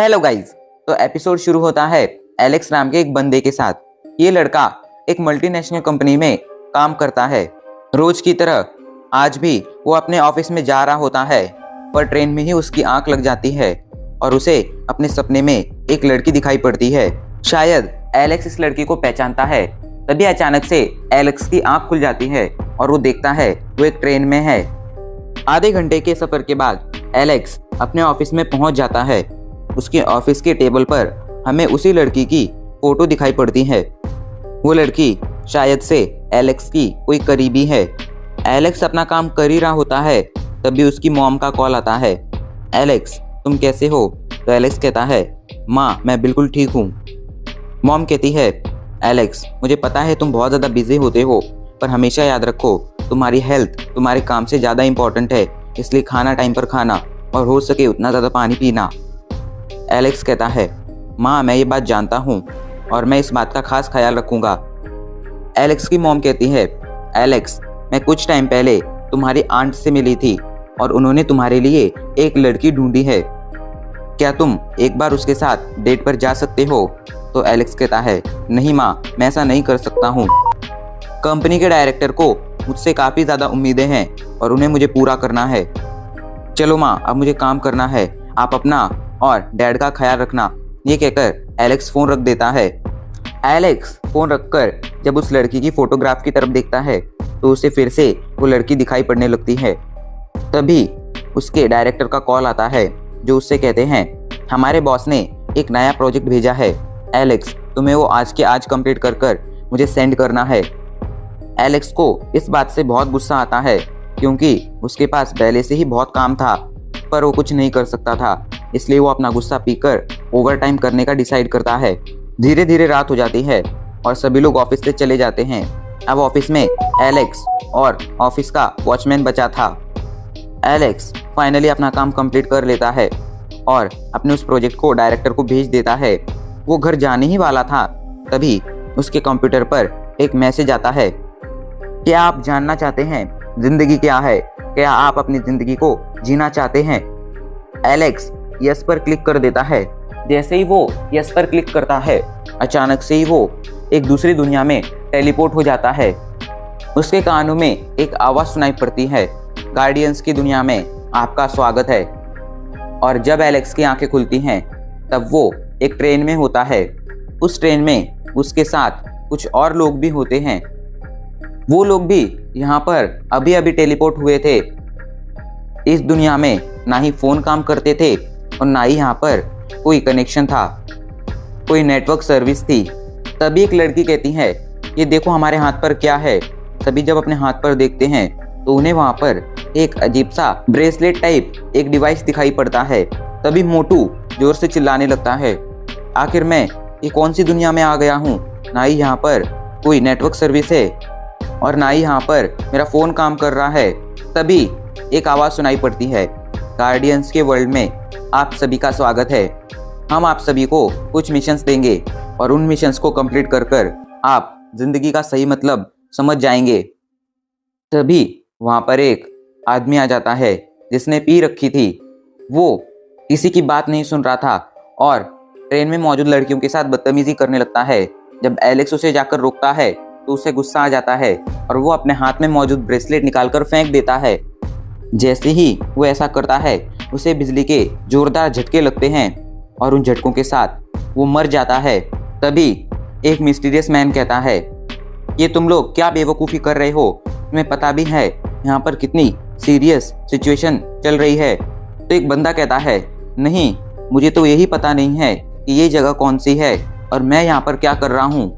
Hello guys. तो episode शुरू होता है एलेक्स नाम के एक बंदे के साथ। ये लड़का एक मल्टीनेशनल कंपनी में काम करता है। रोज की तरह आज भी वो अपने ऑफिस में जा रहा होता है, पर ट्रेन में ही उसकी आंख लग जाती है और उसे अपने सपने में एक लड़की दिखाई पड़ती है। शायद एलेक्स इस लड़की को पहचानता है। तभी अचानक से एलेक्स की आंख खुल जाती है और वो देखता है वो एक ट्रेन में है। आधे घंटे के सफर के बाद एलेक्स अपने ऑफिस में पहुंच जाता है। उसके ऑफिस के टेबल पर हमें उसी लड़की की फोटो दिखाई पड़ती है। वो लड़की शायद से एलेक्स की कोई करीबी है। एलेक्स अपना काम कर ही रहा होता है, तभी उसकी मॉम का कॉल आता है। एलेक्स, तुम कैसे हो? तो एलेक्स कहता है, माँ मैं बिल्कुल ठीक हूँ। मॉम कहती है, एलेक्स मुझे पता है तुम बहुत ज़्यादा बिजी होते हो, पर हमेशा याद रखो तुम्हारी हेल्थ तुम्हारे काम से ज़्यादा इम्पोर्टेंट है, इसलिए खाना टाइम पर खाना और हो सके उतना ज़्यादा पानी पीना। एलेक्स कहता है, माँ मैं ये बात जानता हूँ और मैं इस बात का खास ख्याल रखूँगा। एलेक्स की मॉम कहती है, एलेक्स मैं कुछ टाइम पहले तुम्हारी आंट से मिली थी और उन्होंने तुम्हारे लिए एक लड़की ढूंढी है, क्या तुम एक बार उसके साथ डेट पर जा सकते हो? तो एलेक्स कहता है, नहीं माँ मैं ऐसा नहीं कर सकता हूँ। कंपनी के डायरेक्टर को मुझसे काफ़ी ज़्यादा उम्मीदें हैं और उन्हें मुझे पूरा करना है। चलो माँ अब मुझे काम करना है, आप अपना और डैड का ख्याल रखना। ये कहकर एलेक्स फ़ोन रख देता है। एलेक्स फ़ोन रखकर जब उस लड़की की फ़ोटोग्राफ की तरफ देखता है तो उसे फिर से वो लड़की दिखाई पड़ने लगती है। तभी उसके डायरेक्टर का कॉल आता है, जो उससे कहते हैं, हमारे बॉस ने एक नया प्रोजेक्ट भेजा है एलेक्स, तुम्हें वो आज के आज कंप्लीट कर मुझे सेंड करना है। एलेक्स को इस बात से बहुत गुस्सा आता है, क्योंकि उसके पास पहले से ही बहुत काम था पर वो कुछ नहीं कर सकता था, इसलिए वो अपना गुस्सा पीकर ओवर टाइम करने का डिसाइड करता है। धीरे धीरे रात हो जाती है और सभी लोग ऑफिस से चले जाते हैं। अब ऑफिस में एलेक्स और ऑफिस का वॉचमैन बचा था। एलेक्स फाइनली अपना काम कंप्लीट कर लेता है और अपने उस प्रोजेक्ट को डायरेक्टर को भेज देता है। वो घर जाने ही वाला था, तभी उसके कंप्यूटर पर एक मैसेज आता है, क्या आप जानना चाहते हैं जिंदगी क्या है? क्या आप अपनी जिंदगी को जीना चाहते हैं? एलेक्स यस पर क्लिक कर देता है। जैसे ही वो यस पर क्लिक करता है, अचानक से ही वो एक दूसरी दुनिया में टेलीपोर्ट हो जाता है। उसके कानों में एक आवाज़ सुनाई पड़ती है, गार्डियंस की दुनिया में आपका स्वागत है। और जब एलेक्स की आंखें खुलती हैं तब वो एक ट्रेन में होता है। उस ट्रेन में उसके साथ कुछ और लोग भी होते हैं। वो लोग भी यहाँ पर अभी अभी टेलीपोर्ट हुए थे। इस दुनिया में ना ही फ़ोन काम करते थे और ना ही यहाँ पर कोई कनेक्शन था, कोई नेटवर्क सर्विस थी। तभी एक लड़की कहती है, ये देखो हमारे हाथ पर क्या है। सभी जब अपने हाथ पर देखते हैं तो उन्हें वहाँ पर एक अजीब सा ब्रेसलेट टाइप एक डिवाइस दिखाई पड़ता है। तभी मोटू जोर से चिल्लाने लगता है, आखिर मैं ये कौन सी दुनिया में आ गया हूँ? ना ही यहाँ पर कोई नेटवर्क सर्विस है और ना ही यहाँ पर मेरा फ़ोन काम कर रहा है। तभी एक आवाज़ सुनाई पड़ती है, गार्डियंस के वर्ल्ड में आप सभी का स्वागत है। हम आप सभी को कुछ मिशंस देंगे और उन मिशंस को कंप्लीट कर आप ज़िंदगी का सही मतलब समझ जाएंगे। तभी वहाँ पर एक आदमी आ जाता है जिसने पी रखी थी। वो किसी की बात नहीं सुन रहा था और ट्रेन में मौजूद लड़कियों के साथ बदतमीजी करने लगता है। जब एलेक्स उसे जाकर रोकता है तो उसे गुस्सा आ जाता है और वो अपने हाथ में मौजूद ब्रेसलेट निकालकर फेंक देता है। जैसे ही वो ऐसा करता है, उसे बिजली के जोरदार झटके लगते हैं और उन झटकों के साथ वो मर जाता है। तभी एक मिस्टीरियस मैन कहता है, ये तुम लोग क्या बेवकूफ़ी कर रहे हो? तुम्हें पता भी है यहाँ पर कितनी सीरियस सिचुएशन चल रही है? तो एक बंदा कहता है, नहीं मुझे तो यही पता नहीं है कि ये जगह कौन सी है और मैं यहाँ पर क्या कर रहा हूँ।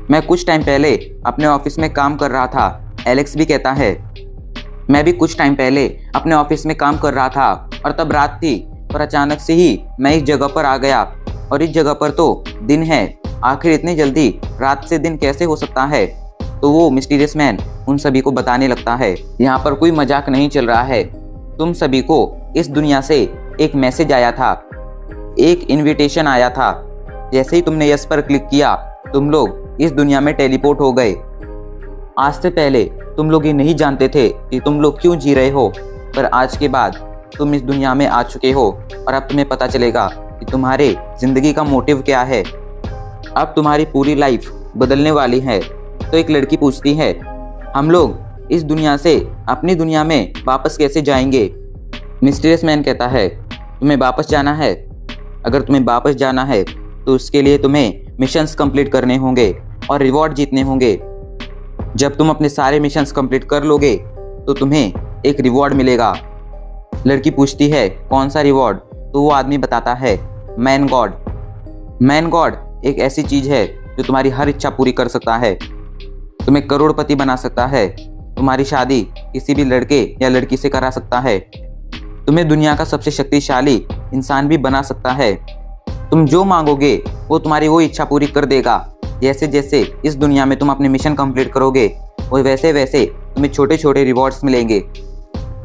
मैं कुछ टाइम पहले अपने ऑफिस में काम कर रहा था। एलेक्स भी कहता है, मैं भी कुछ टाइम पहले अपने ऑफिस में काम कर रहा था और तब रात थी और अचानक से ही मैं इस जगह पर आ गया और इस जगह पर तो दिन है। आखिर इतनी जल्दी रात से दिन कैसे हो सकता है? तो वो मिस्टीरियस मैन उन सभी को बताने लगता है, यहाँ पर कोई मजाक नहीं चल रहा है। तुम सभी को इस दुनिया से एक मैसेज आया था, एक इनविटेशन आया था। जैसे ही तुमने यस पर क्लिक किया, तुम लोग इस दुनिया में टेलीपोर्ट हो गए। आज से पहले तुम लोग ये नहीं जानते थे कि तुम लोग क्यों जी रहे हो, पर आज के बाद तुम इस दुनिया में आ चुके हो और अब तुम्हें पता चलेगा कि तुम्हारे जिंदगी का मोटिव क्या है। अब तुम्हारी पूरी लाइफ बदलने वाली है। तो एक लड़की पूछती है, हम लोग इस दुनिया से अपनी दुनिया में वापस कैसे जाएंगे। मिस्टीरियस मैन कहता है, तुम्हें वापस जाना है। अगर तुम्हें वापस जाना है तो उसके लिए तुम्हें मिशंस कंप्लीट करने होंगे और रिवॉर्ड जीतने होंगे। जब तुम अपने सारे मिशंस कंप्लीट कर लोगे तो तुम्हें एक रिवॉर्ड मिलेगा। लड़की पूछती है, कौन सा रिवॉर्ड। तो वो आदमी बताता है, मैन गॉड। मैन गॉड एक ऐसी चीज़ है जो तुम्हारी हर इच्छा पूरी कर सकता है, तुम्हें करोड़पति बना सकता है, तुम्हारी शादी किसी भी लड़के या लड़की से करा सकता है, तुम्हें दुनिया का सबसे शक्तिशाली इंसान भी बना सकता है। तुम जो मांगोगे वो तुम्हारी वो इच्छा पूरी कर देगा। जैसे जैसे इस दुनिया में तुम अपने मिशन कंप्लीट करोगे वो वैसे वैसे तुम्हें छोटे छोटे रिवॉर्ड्स मिलेंगे।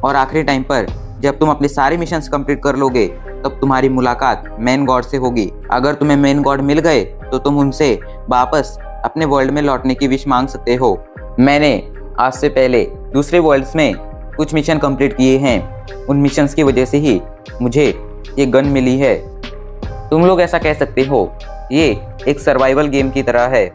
और आखिरी टाइम पर जब तुम अपने सारे मिशंस कंप्लीट कर लोगे तब तुम्हारी मुलाकात मैन गॉड से होगी। अगर तुम्हें मैन गॉड मिल गए तो तुम उनसे वापस अपने वर्ल्ड में लौटने की विश मांग सकते हो। मैंने आज से पहले दूसरे वर्ल्ड्स में कुछ मिशन कंप्लीट किए हैं। उन मिशंस की वजह से ही मुझे ये गन मिली है। तुम लोग ऐसा कह सकते हो, ये एक सर्वाइवल गेम की तरह है।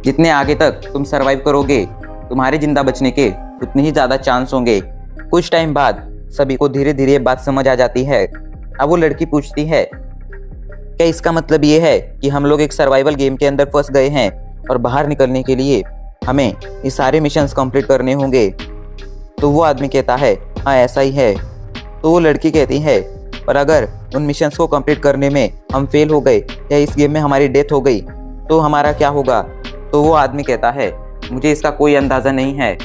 जितने आगे तक तुम सर्वाइव करोगे तुम्हारे जिंदा बचने के उतने ही ज़्यादा चांस होंगे। कुछ टाइम बाद सभी को धीरे धीरे बात समझ आ जाती है। अब वो लड़की पूछती है, क्या इसका मतलब ये है कि हम लोग एक सर्वाइवल गेम के अंदर फंस गए हैं और बाहर निकलने के लिए हमें ये सारे मिशंस कंप्लीट करने होंगे। तो वो आदमी कहता है, हाँ ऐसा ही है। तो वो लड़की कहती है, पर अगर उन मिशंस को कंप्लीट करने में हम फेल हो गए या इस गेम में हमारी डेथ हो गई तो हमारा क्या होगा। तो वो आदमी कहता है, मुझे इसका कोई अंदाज़ा नहीं है,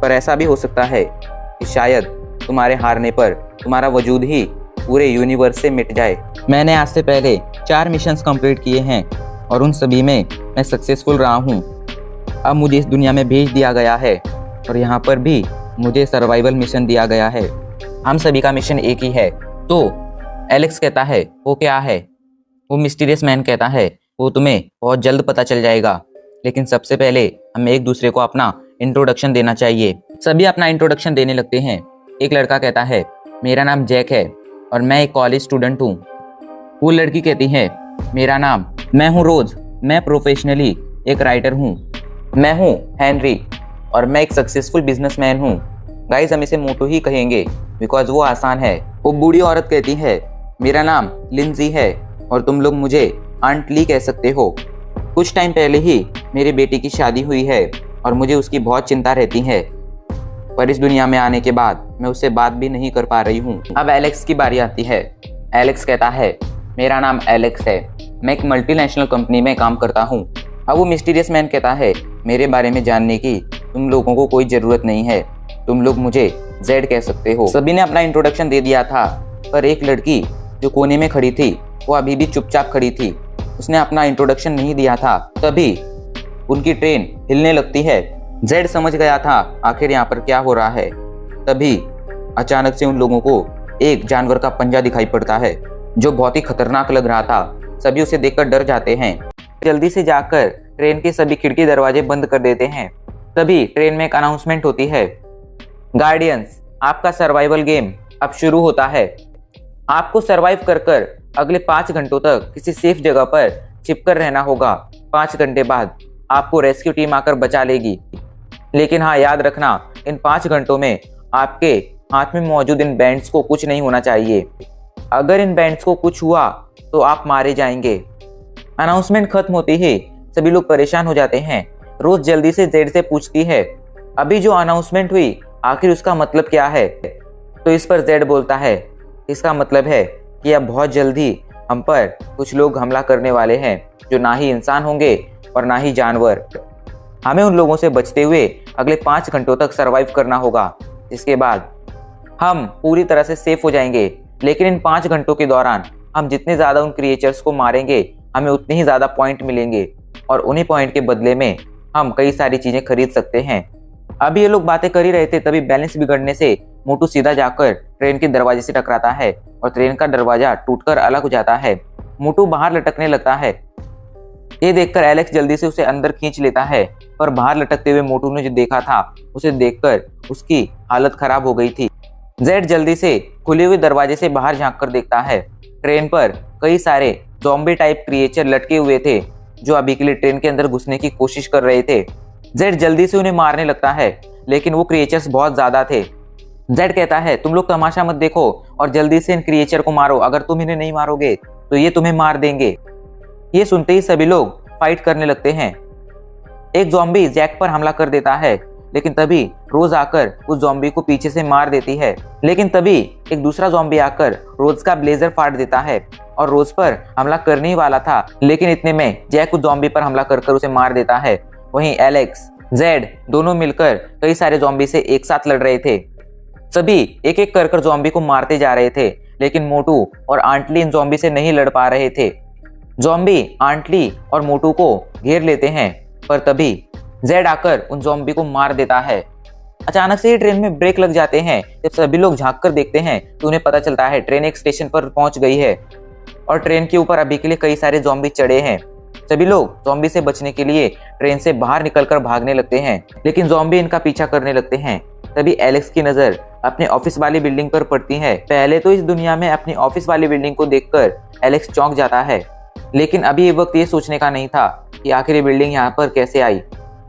पर ऐसा भी हो सकता है कि शायद तुम्हारे हारने पर तुम्हारा वजूद ही पूरे यूनिवर्स से मिट जाए। मैंने आज से पहले 4 मिशंस कंप्लीट किए हैं और उन सभी में मैं सक्सेसफुल रहा हूँ। अब मुझे इस दुनिया में भेज दिया गया है और यहाँ पर भी मुझे सर्वाइवल मिशन दिया गया है। हम सभी का मिशन एक ही है। तो एलेक्स कहता है, वो क्या है। वो मिस्टीरियस मैन कहता है, वो तुम्हें बहुत जल्द पता चल जाएगा, लेकिन सबसे पहले हमें एक दूसरे को अपना इंट्रोडक्शन देना चाहिए। सभी अपना इंट्रोडक्शन देने लगते हैं। एक लड़का कहता है, मेरा नाम जैक है और मैं एक कॉलेज स्टूडेंट हूँ। वो लड़की कहती है, मैं हूँ रोज, मैं प्रोफेशनली एक राइटर हूँ। मैं हूँ हेनरी और मैं एक सक्सेसफुल बिजनेसमैन हूँ। गाइस, हम इसे मोटू ही कहेंगे बिकॉज वो आसान है। वो बूढ़ी औरत कहती है, मेरा नाम लिंजी है और तुम लोग मुझे आंट ली कह सकते हो। कुछ टाइम पहले ही मेरी बेटी की शादी हुई है और मुझे उसकी बहुत चिंता रहती है, पर इस दुनिया में आने के बाद मैं उससे बात भी नहीं कर पा रही हूँ। अब एलेक्स की बारी आती है। एलेक्स कहता है, मेरा नाम एलेक्स है, मैं एक मल्टीनेशनल कंपनी में काम करता हूँ। अब वो मिस्टीरियस मैन कहता है, मेरे बारे में जानने की तुम लोगों को कोई ज़रूरत नहीं है, तुम लोग मुझे जेड कह सकते हो। सभी ने अपना इंट्रोडक्शन दे दिया था, पर एक लड़की जो कोने में खड़ी थी वो अभी भी चुपचाप खड़ी थी। उसने अपना इंट्रोडक्शन नहीं दिया था। तभी उनकी ट्रेन हिलने लगती है। जेड समझ गया था आखिर यहाँ पर क्या हो रहा है। तभी अचानक से उन लोगों को एक जानवर का पंजा दिखाई पड़ता है जो बहुत ही खतरनाक लग रहा था। सभी उसे देखकर डर जाते हैं। जल्दी से जाकर ट्रेन के सभी खिड़की दरवाजे बंद कर देते हैं। तभी ट्रेन में एक अनाउंसमेंट होती है, गार्डियंस, आपका सर्वाइवल गेम अब शुरू होता है। आपको सर्वाइव कर कर अगले 5 घंटों तक किसी सेफ जगह पर छिपकर रहना होगा। 5 घंटे बाद आपको रेस्क्यू टीम आकर बचा लेगी। लेकिन हाँ, याद रखना, इन 5 घंटों में आपके हाथ में मौजूद इन बैंड्स को कुछ नहीं होना चाहिए। अगर इन बैंड्स को कुछ हुआ तो आप मारे जाएंगे। अनाउंसमेंट खत्म होते ही सभी लोग परेशान हो जाते हैं। रोज जल्दी से जेड से पूछती है, अभी जो अनाउंसमेंट हुई आखिर उसका मतलब क्या है। तो इस पर जेड बोलता है, इसका मतलब है कि अब बहुत जल्दी हम पर कुछ लोग हमला करने वाले हैं जो ना ही इंसान होंगे और ना ही जानवर। हमें उन लोगों से बचते हुए अगले 5 घंटों तक सरवाइव करना होगा। इसके बाद हम पूरी तरह से सेफ हो जाएंगे। लेकिन इन 5 घंटों के दौरान हम जितने ज़्यादा उन क्रिएचर्स को मारेंगे हमें उतने ही ज़्यादा पॉइंट मिलेंगे और उन्हीं पॉइंट के बदले में हम कई सारी चीज़ें खरीद सकते हैं। अभी ये लोग बातें कर ही रहे थे, तभी बैलेंस बिगड़ने से मोटू सीधा जाकर ट्रेन के दरवाजे से टकराता है और ट्रेन का दरवाजा टूटकर अलग हो जाता है। मोटू बाहर लटकने लगता है। ये देखकर एलेक्स जल्दी से उसे अंदर खींच लेता है, पर बाहर लटकते हुए मोटू ने जो देखा था उसे देखकर उसकी हालत खराब हो गई थी। जेड जल्दी से खुले हुए दरवाजे से बाहर झांक कर देखता है। ट्रेन पर कई सारे ज़ॉम्बी टाइप क्रिएचर लटके हुए थे जो अभी के लिए ट्रेन के अंदर घुसने की कोशिश कर रहे थे। जेड जल्दी से उन्हें मारने लगता है, लेकिन वो क्रिएचर्स बहुत ज्यादा थे। जेड कहता है तुम लोग तमाशा मत देखो और जल्दी से इन क्रिएचर को मारो, अगर तुम इन्हें नहीं मारोगे तो ये तुम्हें मार देंगे। ये सुनते ही सभी लोग फाइट करने लगते हैं। एक ज़ॉम्बी जैक पर हमला कर देता है, लेकिन तभी रोज आकर उस ज़ॉम्बी को पीछे से मार देती है। लेकिन तभी एक दूसरा ज़ॉम्बी आकर रोज का ब्लेजर फाड़ देता है और रोज पर हमला करने ही वाला था, लेकिन इतने में जैक उस ज़ॉम्बी पर हमला कर उसे मार देता है। वहीं एलेक्स, जेड दोनों मिलकर कई सारे ज़ॉम्बी से एक साथ लड़ रहे थे। सभी एक एक कर ज़ॉम्बी को मारते जा रहे थे, लेकिन मोटू और आंटली इन ज़ॉम्बी से नहीं लड़ पा रहे थे। ज़ॉम्बी आंटली और मोटू को घेर लेते हैं, पर तभी जेड आकर उन ज़ॉम्बी को मार देता है। अचानक से ही ट्रेन में ब्रेक लग जाते हैं। जब सभी लोग झांक कर देखते हैं तो उन्हें पता चलता है ट्रेन एक स्टेशन पर पहुंच गई है और ट्रेन के ऊपर अभी के लिए कई सारे ज़ॉम्बी चढ़े हैं। सभी लोग ज़ॉम्बी से बचने के लिए ट्रेन से बाहर निकलकर भागने लगते हैं, लेकिन ज़ॉम्बी इनका पीछा करने लगते हैं। तभी एलेक्स की नजर अपने ऑफिस वाली बिल्डिंग पर पड़ती है। पहले तो इस दुनिया में अपनी ऑफिस वाली बिल्डिंग को देखकर एलेक्स चौंक जाता है, लेकिन अभी ये वक्त ये सोचने का नहीं था कि आखिर ये बिल्डिंग यहाँ पर कैसे आई।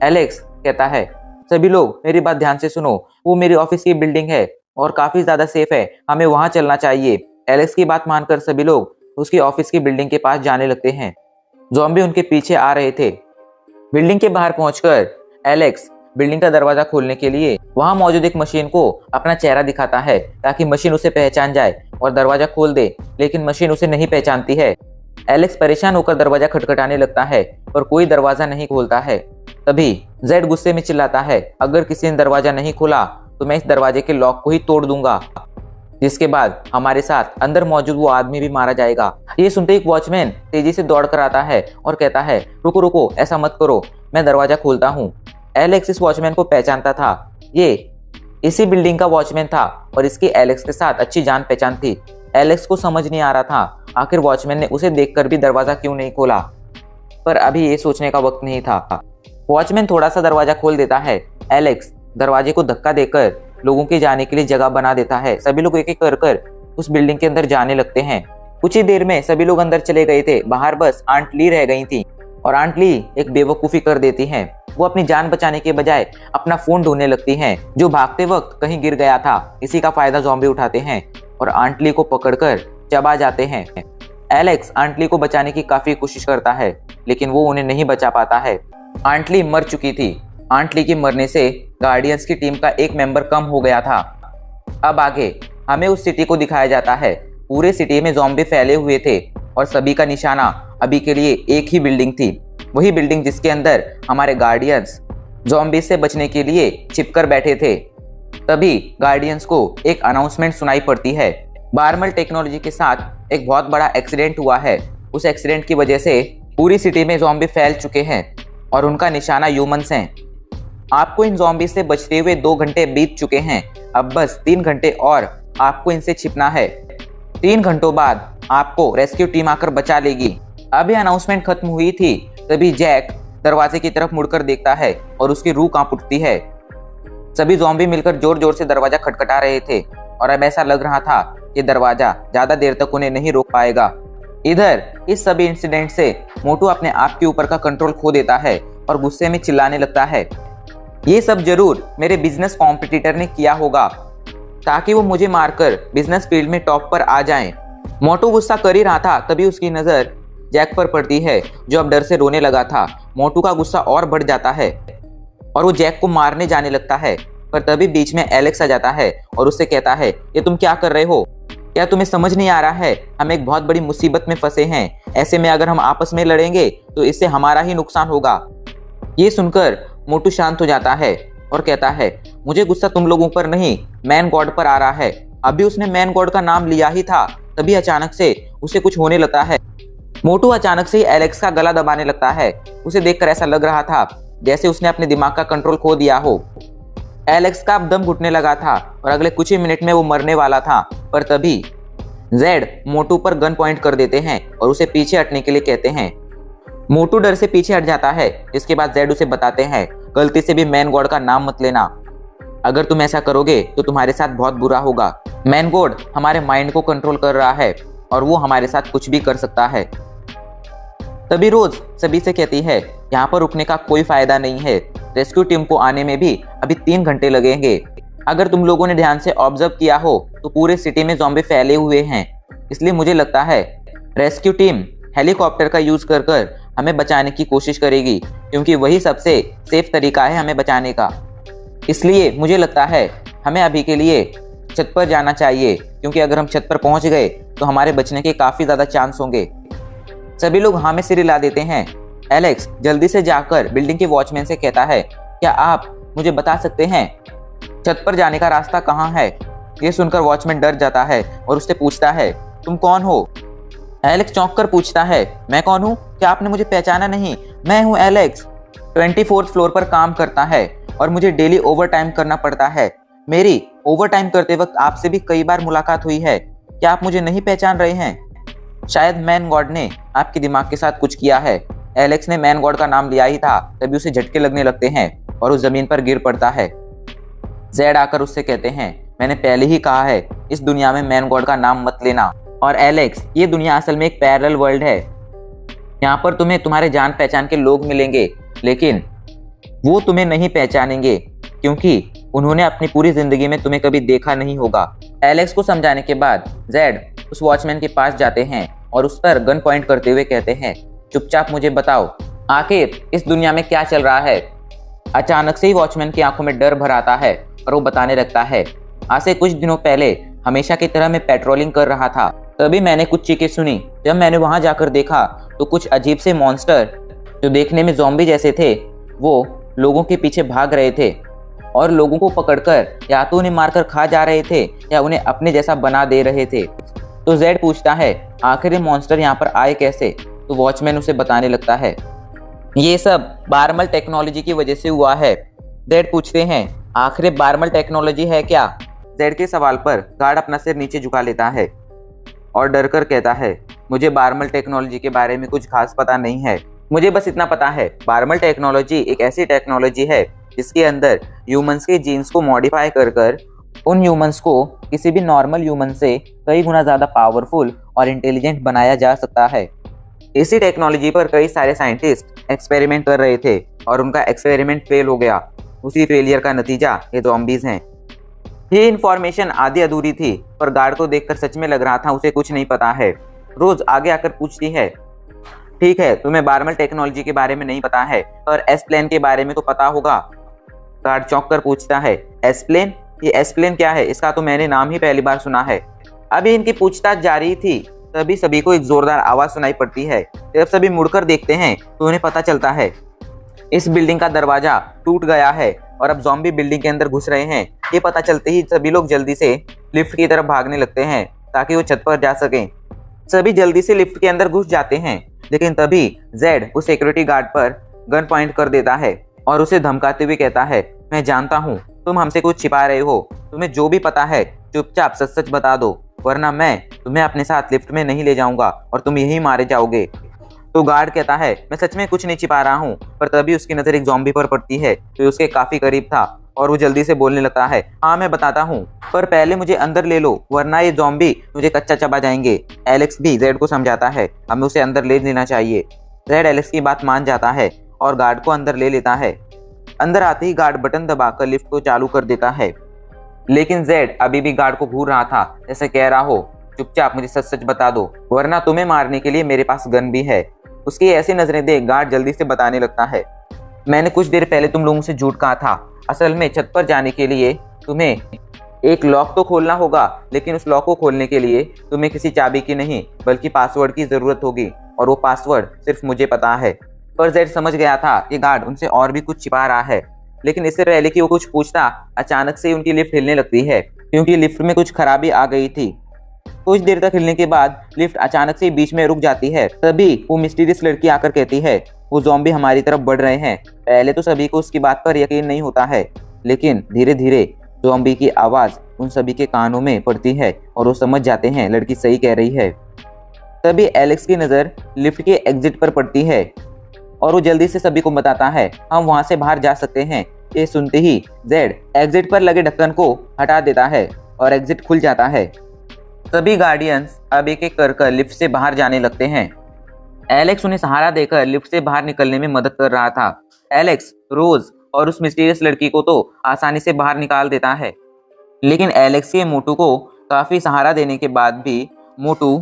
एलेक्स कहता है सभी लोग मेरी बात ध्यान से सुनो, वो मेरी ऑफिस की बिल्डिंग है और काफी ज्यादा सेफ है, हमें वहां चलना चाहिए। एलेक्स की बात मानकर सभी लोग उसकी ऑफिस की बिल्डिंग के पास जाने लगते हैं। ज़ॉम्बी उनके पीछे आ रहे थे। बिल्डिंग के बाहर पहुंचकर एलेक्स बिल्डिंग का दरवाजा खोलने के लिए वहां मौजूद एक मशीन को अपना चेहरा दिखाता है ताकि मशीन उसे पहचान जाए और दरवाजा खोल दे, लेकिन मशीन उसे नहीं पहचानती है। एलेक्स परेशान होकर दरवाजा खटखटाने लगता है पर कोई दरवाजा नहीं खोलता है। तभी जेड गुस्से में चिल्लाता है अगर किसी ने दरवाजा नहीं खोला तो मैं इस दरवाजे के लॉक को ही तोड़ दूंगा, जिसके बाद हमारे साथ अंदर मौजूद वो आदमी भी मारा जाएगा। ये सुनते ही वॉचमैन तेजी से दौड़ कर आता है और कहता है रुको रुको, ऐसा मत करो, मैं दरवाजा खोलता हूँ। एलेक्स इस वॉचमैन को पहचानता था, ये इसी बिल्डिंग का वॉचमैन था और इसकी एलेक्स के साथ अच्छी जान पहचान थी। एलेक्स को समझ नहीं आ रहा था आखिर वॉचमैन ने उसे देखकर भी दरवाजा क्यों नहीं खोला, पर अभी ये सोचने का वक्त नहीं था। वॉचमैन थोड़ा सा दरवाजा खोल देता है। एलेक्स दरवाजे को धक्का देकर लोगों के जाने के लिए जगह बना देता है। सभी लोग एक एक कर उस बिल्डिंग के अंदर जाने लगते हैं। कुछ ही देर में सभी लोग अंदर चले गए थे। बाहर बस आंट ली रह गई थी और आंट ली एक बेवकूफ़ी कर देती हैं। वो अपनी जान बचाने के बजाय अपना फोन ढूंढने लगती हैं जो भागते वक्त कहीं गिर गया था। इसी का फायदा ज़ॉम्बी उठाते हैं और आंट ली को पकड़कर चबा जाते हैं। एलेक्स आंट ली को बचाने की काफी कोशिश करता है, लेकिन वो उन्हें नहीं बचा पाता है। आंट ली मर चुकी थी। आंट ली के मरने से गार्डियंस की टीम का एक मेंबर कम हो गया था। अब आगे हमें उस सिटी को दिखाया जाता है। पूरे सिटी में ज़ॉम्बी फैले हुए थे और सभी का निशाना अभी के लिए एक ही बिल्डिंग थी, वही बिल्डिंग जिसके अंदर हमारे गार्डियंस ज़ॉम्बी से बचने के लिए छिपकर बैठे थे। तभी गार्डियंस को एक अनाउंसमेंट सुनाई पड़ती है। बारमल टेक्नोलॉजी के साथ एक बहुत बड़ा एक्सीडेंट हुआ है। उस एक्सीडेंट की वजह से पूरी सिटी में ज़ॉम्बी फैल चुके हैं और उनका निशाना ह्यूमंस हैं। आपको इन ज़ॉम्बी से बचते हुए 2 घंटे बीत चुके हैं। अब बस 3 घंटे और आपको इनसे छिपना है। 3 घंटों बाद आपको रेस्क्यू टीम आकर बचा लेगी। अभी अनाउंसमेंट खत्म हुई थी, तभी जैक दरवाजे की तरफ मुड़कर देखता है और उसकी रूह कांप उठती है। सभी ज़ॉम्बी मिलकर जोर जोर से दरवाजा खटखटा रहे थे और अब ऐसा लग रहा था कि दरवाजा ज्यादा देर तक उन्हें नहीं रोक पाएगा। इधर इस सभी इंसिडेंट से मोटू अपने आप के ऊपर का कंट्रोल खो देता है और गुस्से में चिल्लाने लगता है, ये सब जरूर मेरे बिजनेस कॉम्पिटिटर ने किया होगा ताकि वो मुझे मारकर बिजनेस फील्ड में टॉप पर आ जाएं। मोटू गुस्सा कर ही रहा था, तभी उसकी नजर जैक पर पड़ती है जो अब डर से रोने लगा था। मोटू का गुस्सा और बढ़ जाता है और वो जैक को मारने जाने लगता है, पर तभी बीच में एलेक्स आ जाता है और उससे कहता है, ये तुम क्या कर रहे हो? क्या तुम्हें समझ नहीं आ रहा है? हम एक बहुत बड़ी मुसीबत में फंसे हैं। ऐसे में अगर हम आपस में लड़ेंगे तो इससे हमारा ही नुकसान होगा। ये सुनकर मोटू शांत हो जाता है और कहता है, मुझे गुस्सा तुम लोगों पर नहीं, मैन गॉड पर आ रहा है। अभी उसने मैन गॉड का नाम लिया ही था, तभी अचानक से उसे कुछ होने लगता है। मोटू अचानक से एलेक्स का गला दबाने लगता है। उसे देखकर ऐसा लग रहा था जैसे उसने अपने दिमाग का कंट्रोल खो दिया हो। एलेक्स का अब दम घुटने लगा था और अगले कुछ ही मिनट में वो मरने वाला था, पर तभी जेड मोटू पर गन पॉइंट कर देते हैं और उसे पीछे हटने के लिए कहते हैं। मोटू डर से पीछे हट जाता है, जिसके बाद जेड उसे बताते हैं, गलती से भी मैन गॉड का नाम मत लेना। अगर तुम ऐसा करोगे तो तुम्हारे साथ बहुत बुरा होगा। मैन गॉड हमारे माइंड को कंट्रोल कर रहा है और वो हमारे साथ कुछ भी कर सकता है। तभी रोज सभी से कहती है, यहाँ पर रुकने का कोई फायदा नहीं है, रेस्क्यू टीम को आने में भी अभी 3 घंटे लगेंगे। अगर तुम लोगों ने ध्यान से ऑब्जर्व किया हो तो पूरे सिटी में ज़ॉम्बी फैले हुए हैं, इसलिए मुझे लगता है रेस्क्यू टीम हेलीकॉप्टर का यूज कर कर हमें बचाने की कोशिश करेगी, क्योंकि वही सबसे सेफ तरीका है हमें बचाने का। इसलिए मुझे लगता है हमें अभी के लिए छत पर जाना चाहिए, क्योंकि अगर हम छत पर पहुंच गए तो हमारे बचने के काफ़ी ज़्यादा चांस होंगे। सभी लोग हाँ में सिर हिला देते हैं। एलेक्स जल्दी से जाकर बिल्डिंग के वॉचमैन से कहता है, क्या आप मुझे बता सकते हैं छत पर जाने का रास्ता कहाँ है? ये सुनकर वॉचमैन डर जाता है और उससे पूछता है, तुम कौन हो? एलेक्स चौंक कर पूछता है, मैं कौन हूँ? क्या आपने मुझे पहचाना नहीं? मैं हूँ एलेक्स, 24th फ्लोर पर काम करता है और मुझे डेली ओवर टाइम करना पड़ता है। मेरी ओवर टाइम करते वक्त आपसे भी कई बार मुलाकात हुई है, क्या आप मुझे नहीं पहचान रहे हैं? शायद मैन गॉड ने आपके दिमाग के साथ कुछ किया है। एलेक्स ने मैन गॉड का नाम लिया ही था, तभी उसे झटके लगने लगते हैं और उस जमीन पर गिर पड़ता है। जेड आकर उससे कहते हैं, मैंने पहले ही कहा है इस दुनिया में मैन गॉड का नाम मत लेना। और एलेक्स, ये दुनिया असल में एक पैरेलल वर्ल्ड है, यहाँ पर तुम्हें तुम्हारे जान पहचान के लोग मिलेंगे, लेकिन वो तुम्हें नहीं पहचानेंगे क्योंकि उन्होंने अपनी पूरी जिंदगी में तुम्हें कभी देखा नहीं होगा। एलेक्स को समझाने के बाद जेड उस वॉचमैन के पास जाते हैं और उस पर गन पॉइंट करते हुए कहते हैं, चुपचाप मुझे बताओ आखिर इस दुनिया में क्या चल रहा है। अचानक से ही वॉचमैन की आंखों में डर भर आता है और वो बताने लगता है, आज से कुछ दिनों पहले हमेशा की तरह मैं पेट्रोलिंग कर रहा था, तभी मैंने कुछ चीखें सुनी। जब मैंने वहां जाकर देखा तो कुछ अजीब से मॉन्स्टर जो देखने में ज़ॉम्बी जैसे थे वो लोगों के पीछे भाग रहे थे और लोगों को पकड़कर या तो उन्हें मारकर खा जा रहे थे या उन्हें अपने जैसा बना दे रहे थे। तो जेड पूछता है, आखिर ये मॉन्स्टर यहाँ पर आए कैसे? तो वॉचमैन उसे बताने लगता है, ये सब बारमल टेक्नोलॉजी की वजह से हुआ है। जेड पूछते हैं, आखिर बारमल टेक्नोलॉजी है क्या? जेड के सवाल पर गार्ड अपना सिर नीचे झुका लेता है और डर कर कहता है, मुझे बारमल टेक्नोलॉजी के बारे में कुछ खास पता नहीं है, मुझे बस इतना पता है बारमल टेक्नोलॉजी एक ऐसी टेक्नोलॉजी है जिसके अंदर ह्यूमंस के जीन्स को मॉडिफाई कर कर उन ह्यूमंस को किसी भी नॉर्मल ह्यूमन से कई गुना ज़्यादा पावरफुल और इंटेलिजेंट बनाया जा सकता है। इसी टेक्नोलॉजी पर कई सारे साइंटिस्ट एक्सपेरिमेंट कर रहे थे और उनका एक्सपेरिमेंट फेल हो गया। उसी फेलियर का नतीजा ये ज़ॉम्बीज़ हैं। ये इन्फॉर्मेशन आधी अधूरी थी पर गार्ड को देखकर सच में लग रहा था उसे कुछ नहीं पता है। रोज आगे आकर पूछती है, ठीक है तुम्हें बारमल टेक्नोलॉजी के बारे में नहीं पता है और एस प्लेन के बारे में तो पता होगा। गार्ड चौंक कर पूछता है, एस प्लेन? ये एस प्लेन क्या है? इसका तो मैंने नाम ही पहली बार सुना है। अभी इनकी पूछताछ जारी थी तभी सभी को एक जोरदार आवाज सुनाई पड़ती है। जब सभी मुड़कर देखते हैं तो उन्हें पता चलता है इस बिल्डिंग का दरवाजा टूट गया है और अब ज़ॉम्बी बिल्डिंग के अंदर घुस रहे हैं। ये पता चलते ही सभी लोग जल्दी से लिफ्ट की तरफ भागने लगते हैं ताकि वो छत पर जा सकें। सभी जल्दी से लिफ्ट के अंदर घुस जाते हैं, लेकिन तभी जेड उस सिक्योरिटी गार्ड पर गन पॉइंट कर देता है और उसे धमकाते हुए कहता है, मैं जानता हूँ तुम हमसे कुछ छिपा रहे हो, तुम्हें जो भी पता है चुपचाप सच सच बता दो, वरना मैं तुम्हें अपने साथ लिफ्ट में नहीं ले जाऊंगा और तुम यहीं मारे जाओगे। तो गार्ड कहता है, मैं सच में कुछ नहीं छिपा रहा हूँ। पर तभी उसकी नज़र एक ज़ॉम्बी पर पड़ती है जो उसके काफ़ी करीब था और वो जल्दी से बोलने लगता है, हाँ मैं बताता हूँ, पर पहले मुझे अंदर ले लो वरना ये ज़ॉम्बी मुझे कच्चा चबा जाएंगे। एलेक्स भी जेड को समझाता है हमें उसे अंदर ले लेना चाहिए। जेड एलेक्स की बात मान जाता है और गार्ड को अंदर ले लेता है। अंदर आते ही गार्ड बटन दबाकर लिफ्ट को चालू कर देता है, लेकिन जेड अभी भी गार्ड को घूर रहा था जैसे कह रहा हो, चुपचाप मुझे सच सच बता दो वरना तुम्हें मारने के लिए मेरे पास गन भी है। उसकी ऐसी नजरें देख गार्ड जल्दी से बताने लगता है, मैंने कुछ देर पहले तुम लोगों से झूठ कहा था। असल में छत पर जाने के लिए तुम्हें एक लॉक तो खोलना होगा, लेकिन उस लॉक को खोलने के लिए तुम्हें किसी चाबी की नहीं बल्कि पासवर्ड की जरूरत होगी और वो पासवर्ड सिर्फ मुझे पता है। पर जेड समझ गया था कि गार्ड उनसे और भी कुछ छिपा रहा है, लेकिन इससे पहले कि वो कुछ पूछता अचानक से उनकी लिफ्ट हिलने लगती है क्योंकि लिफ्ट में कुछ खराबी आ गई थी। कुछ देर तक हिलने के बाद लिफ्ट अचानक से बीच में रुक जाती है। तभी वो मिस्टीरियस लड़की आकर कहती है, वो ज़ॉम्बी हमारी तरफ बढ़ रहे हैं। पहले तो सभी को उसकी बात पर यकीन नहीं होता है, लेकिन धीरे धीरे ज़ॉम्बी की आवाज़ उन सभी के कानों में पड़ती है और वो समझ जाते हैं लड़की सही कह रही है। तभी एलेक्स की नज़र लिफ्ट के एग्जिट पर पड़ती है और वो जल्दी से सभी को बताता है, हम वहाँ से बाहर जा सकते हैं। ये सुनते ही जेड एग्जिट पर लगे ढक्कन को हटा देता है और एग्जिट खुल जाता है। सभी गार्डियंस अब एक एक कर लिफ्ट से बाहर जाने लगते हैं। एलेक्स उन्हें सहारा देकर लिफ्ट से बाहर निकलने में मदद कर रहा था। एलेक्स, रोज और उस मिस्टीरियस लड़की को तो आसानी से बाहर निकाल देता है, लेकिन एलेक्स के मोटू को काफी सहारा देने के बाद भी मोटू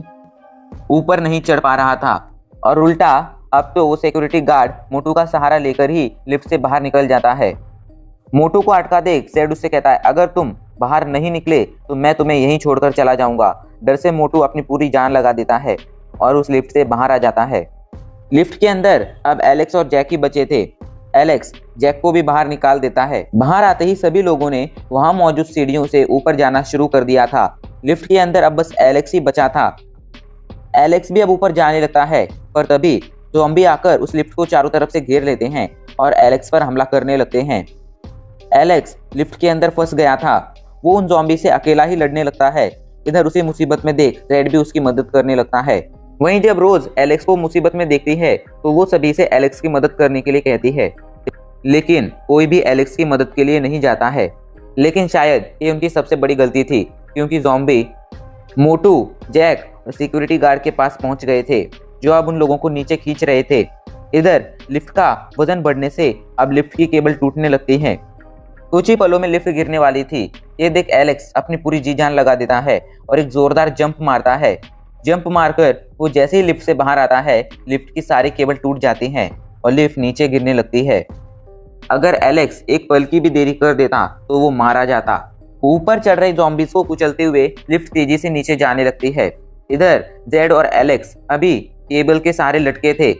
ऊपर नहीं चढ़ पा रहा था और उल्टा अब तो वो सिक्योरिटी गार्ड मोटू का सहारा लेकर ही लिफ्ट से बाहर निकल जाता है। मोटू को अटका देख जेड उससे कहता है, अगर तुम बाहर नहीं निकले तो मैं तुम्हें यहीं छोड़कर चला जाऊंगा। डर से मोटू अपनी पूरी जान लगा देता है और उस लिफ्ट से बाहर आ जाता है। लिफ्ट के अंदर अब एलेक्स और जैक ही बचे थे। एलेक्स जैक को भी बाहर निकाल देता है। बाहर आते ही सभी लोगों ने वहां मौजूद सीढ़ियों से ऊपर जाना शुरू कर दिया था। लिफ्ट के अंदर अब बस एलेक्स ही बचा था। एलेक्स भी अब ऊपर जाने लगता है, पर तभी ज़ॉम्बी आकर उस लिफ्ट को चारों तरफ से घेर लेते हैं और एलेक्स पर हमला करने लगते हैं। एलेक्स लिफ्ट के अंदर फंस गया था। वो उन ज़ॉम्बी से अकेला ही लड़ने लगता है। इधर उसी मुसीबत में देख रेड भी उसकी मदद करने लगता है। वहीं जब रोज एलेक्स को मुसीबत में देखती है तो वो सभी से एलेक्स की मदद करने के लिए कहती है, लेकिन कोई भी एलेक्स की मदद के लिए नहीं जाता है। लेकिन शायद ये उनकी सबसे बड़ी गलती थी, क्योंकि ज़ॉम्बी मोटू, जैक और सिक्योरिटी गार्ड के पास पहुंच गए थे, जो अब उन लोगों को नीचे खींच रहे थे। इधर लिफ्ट का वजन बढ़ने से अब लिफ्ट की केबल टूटने लगती है। कुछ ही पलों में लिफ्ट गिरने वाली थी। ये देख एलेक्स अपनी पूरी जी जान लगा देता है और एक जोरदार जंप मारता है। जंप मारकर वो जैसे ही लिफ्ट से बाहर आता है, लिफ्ट की सारी केबल टूट जाती हैं और लिफ्ट नीचे गिरने लगती है। अगर एलेक्स एक पल की भी देरी कर देता तो वो मारा जाता। ऊपर चढ़ रहे ज़ॉम्बीज़ को कुचलते हुए लिफ्ट तेजी से नीचे जाने लगती है। इधर जेड और एलेक्स अभी केबल के सहारे लटके थे।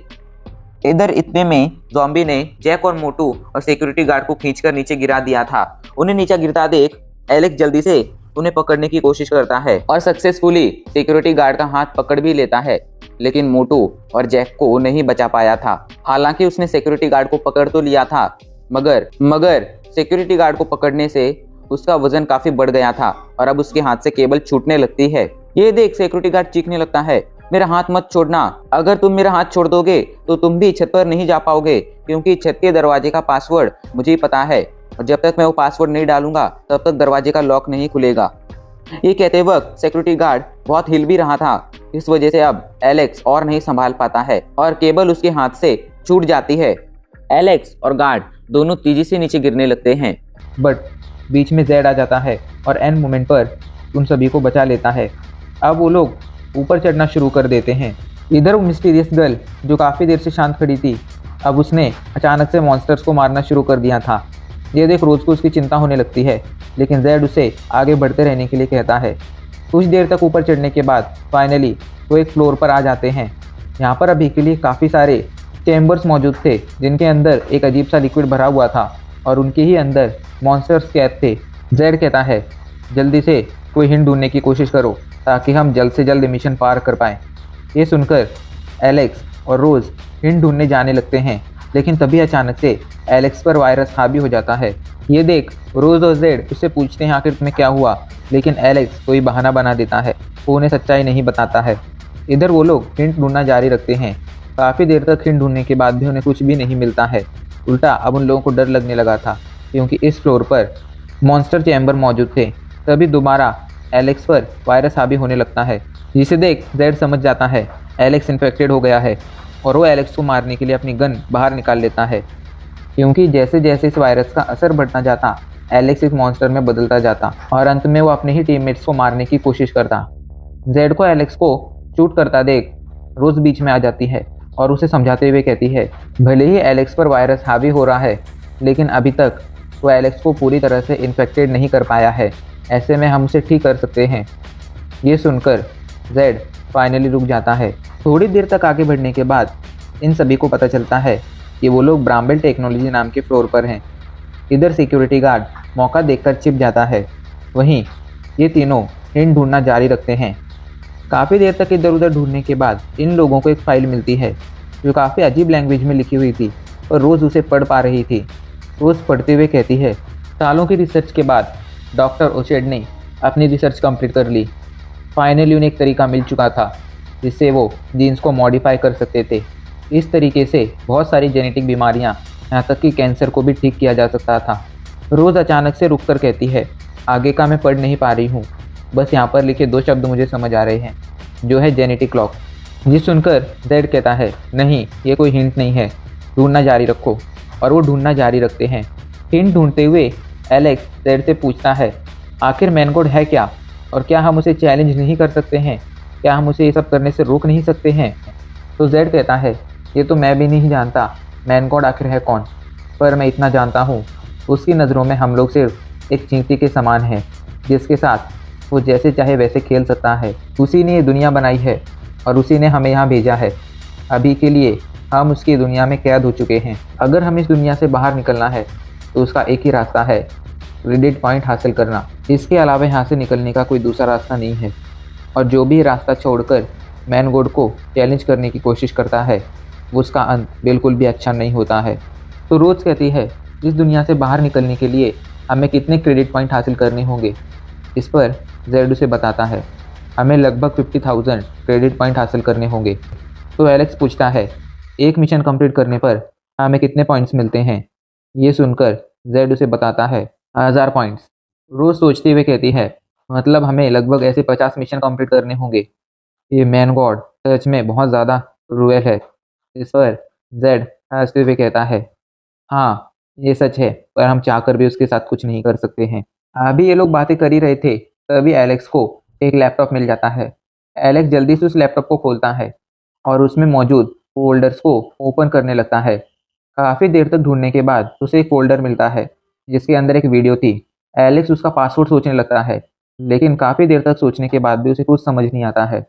इधर इतने में ज़ॉम्बी ने जैक और मोटू और सिक्योरिटी गार्ड को खींचकर नीचे गिरा दिया था। उन्हें नीचे गिरता देख एलेक्स जल्दी से उन्हें पकड़ने की कोशिश करता है और सक्सेसफुली सिक्योरिटी गार्ड का हाथ पकड़ भी लेता है, लेकिन मोटू और जैक को नहीं बचा पाया था। हालांकि उसने सिक्योरिटी गार्ड को पकड़ तो लिया था, मगर सिक्योरिटी गार्ड को पकड़ने से उसका वजन काफी बढ़ गया था और अब उसके हाथ से केबल छूटने लगती है। ये देख सिक्योरिटी गार्ड चीखने लगता है, मेरा हाथ मत छोड़ना, अगर तुम मेरा हाथ छोड़ दोगे तो तुम भी छत पर नहीं जा पाओगे, क्योंकि छत के दरवाजे का पासवर्ड मुझे ही पता है और जब तक मैं वो पासवर्ड नहीं डालूंगा तब तक दरवाजे का लॉक नहीं खुलेगा। ये कहते वक्त सिक्योरिटी गार्ड बहुत हिल भी रहा था। इस वजह से अब एलेक्स और नहीं संभाल पाता है और केबल उसके हाथ से छूट जाती है। एलेक्स और गार्ड दोनों तेजी से नीचे गिरने लगते हैं, बट बीच में जेड आ जाता है और एंड मोमेंट पर उन सभी को बचा लेता है। अब वो लोग ऊपर चढ़ना शुरू कर देते हैं। इधर वो मिस्टीरियस गर्ल जो काफ़ी देर से शांत खड़ी थी, अब उसने अचानक से मॉन्स्टर्स को मारना शुरू कर दिया था। ये देख रोज को उसकी चिंता होने लगती है, लेकिन जेड उसे आगे बढ़ते रहने के लिए कहता है। कुछ देर तक ऊपर चढ़ने के बाद फाइनली वो एक फ्लोर पर आ जाते हैं। यहाँ पर अभी के लिए काफ़ी सारे चैम्बर्स मौजूद थे, जिनके अंदर एक अजीब सा लिक्विड भरा हुआ था और उनके ही अंदर मॉन्स्टर्स कैद थे। जेड कहता है, जल्दी से कोई हिंट ढूंढने की कोशिश करो ताकि हम जल्द से जल्द मिशन पार कर पाएँ। ये सुनकर एलेक्स और रोज़ हिंट ढूंढने जाने लगते हैं, लेकिन तभी अचानक से एलेक्स पर वायरस हावी हो जाता है। ये देख रोज़ और जेड उससे पूछते हैं आखिर तुम्हें क्या हुआ, लेकिन एलेक्स कोई बहाना बना देता है, वो उन्हें सच्चाई नहीं बताता है। इधर वो लोग हिंट ढूंढना जारी रखते हैं। काफ़ी देर तक हिंट ढूंढने के बाद भी उन्हें कुछ भी नहीं मिलता है। उल्टा अब उन लोगों को डर लगने लगा था, क्योंकि इस फ्लोर पर मॉन्स्टर चैम्बर मौजूद थे। तभी दोबारा एलेक्स पर वायरस हावी होने लगता है, जिसे देख जेड समझ जाता है एलेक्स इन्फेक्टेड हो गया है और वो एलेक्स को मारने के लिए अपनी गन बाहर निकाल लेता है, क्योंकि जैसे जैसे इस वायरस का असर बढ़ता जाता एलेक्स इस मॉन्स्टर में बदलता जाता और अंत में वो अपने ही टीममेट्स को मारने की कोशिश करता। जेड को एलेक्स को शूट करता देख रोज़ बीच में आ जाती है और उसे समझाते हुए कहती है, भले ही एलेक्स पर वायरस हावी हो रहा है, लेकिन अभी तक वो एलेक्स को पूरी तरह से इन्फेक्टेड नहीं कर पाया है, ऐसे में हम उसे ठीक कर सकते हैं। ये सुनकर जेड फाइनली रुक जाता है। थोड़ी देर तक आगे बढ़ने के बाद इन सभी को पता चलता है कि वो लोग ब्राम्बल टेक्नोलॉजी नाम के फ्लोर पर हैं। इधर सिक्योरिटी गार्ड मौका देखकर छिप जाता है। वहीं ये तीनों हिंट ढूंढना जारी रखते हैं। काफ़ी देर तक इधर उधर ढूंढने के बाद इन लोगों को एक फ़ाइल मिलती है जो काफ़ी अजीब लैंग्वेज में लिखी हुई थी और रोज़ उसे पढ़ पा रही थी। रोज़ पढ़ते हुए कहती है, सालों की रिसर्च के बाद डॉक्टर ओचेड ने अपनी रिसर्च कंप्लीट कर ली। फाइनली उन्हें एक तरीका मिल चुका था जिससे वो जीन्स को मॉडिफाई कर सकते थे। इस तरीके से बहुत सारी जेनेटिक बीमारियां, यहाँ तक कि कैंसर को भी ठीक किया जा सकता था। रोज़ अचानक से रुक कर कहती है, आगे का मैं पढ़ नहीं पा रही हूँ, बस यहाँ पर लिखे 2 शब्द मुझे समझ आ रहे हैं, जो है जेनेटिक क्लॉक। ये सुनकर जेड कहता है, नहीं ये कोई हिंट नहीं है, ढूंढना जारी रखो। और वो ढूंढना जारी रखते हैं। हिंट ढूंढते हुए एलेक्स जेड से पूछता है, आखिर मैन कोड है क्या, और क्या हम उसे चैलेंज नहीं कर सकते हैं, क्या हम उसे ये सब करने से रोक नहीं सकते हैं। तो जेड कहता है, ये तो मैं भी नहीं जानता मैन कोड आखिर है कौन, पर मैं इतना जानता हूँ उसकी नज़रों में हम लोग सिर्फ एक चींटी के समान हैं, जिसके साथ वो जैसे चाहे वैसे खेल सकता है। उसी ने ये दुनिया बनाई है और उसी ने हमें यहाँ भेजा है। अभी के लिए हम उसकी दुनिया में कैद हो चुके हैं। अगर हम इस दुनिया से बाहर निकलना है तो उसका एक ही रास्ता है, क्रेडिट पॉइंट हासिल करना। इसके अलावा यहाँ से निकलने का कोई दूसरा रास्ता नहीं है। और जो भी रास्ता छोड़कर मैन गॉड को चैलेंज करने की कोशिश करता है, उसका अंत बिल्कुल भी अच्छा नहीं होता है। तो रोज़ कहती है, इस दुनिया से बाहर निकलने के लिए हमें कितने क्रेडिट पॉइंट हासिल करने होंगे। इस पर जेड उसे बताता है, हमें लगभग 50,000 क्रेडिट पॉइंट हासिल करने होंगे। तो एलेक्स पूछता है, एक मिशन कंप्लीट करने पर हमें कितने पॉइंट्स मिलते हैं। ये सुनकर जेड उसे बताता है, 1000 पॉइंट्स। रोज़ सोचते हुए कहती है, मतलब हमें लगभग ऐसे 50 मिशन कंप्लीट करने होंगे। ये मैन गॉड सच में बहुत ज़्यादा क्रूएल है। इस पर जेड हंसते हुए कहता है, हाँ ये सच है, पर हम चाहकर भी उसके साथ कुछ नहीं कर सकते हैं। अभी ये लोग बातें कर ही रहे थे, तभी एलेक्स को एक लैपटॉप मिल जाता है। एलेक्स जल्दी से उस लैपटॉप को खोलता है और उसमें मौजूद फोल्डर्स को ओपन करने लगता है। काफ़ी देर तक ढूंढने के बाद उसे एक फोल्डर मिलता है जिसके अंदर एक वीडियो थी। एलेक्स उसका पासवर्ड सोचने लगता है, लेकिन काफ़ी देर तक सोचने के बाद भी उसे कुछ समझ नहीं आता है।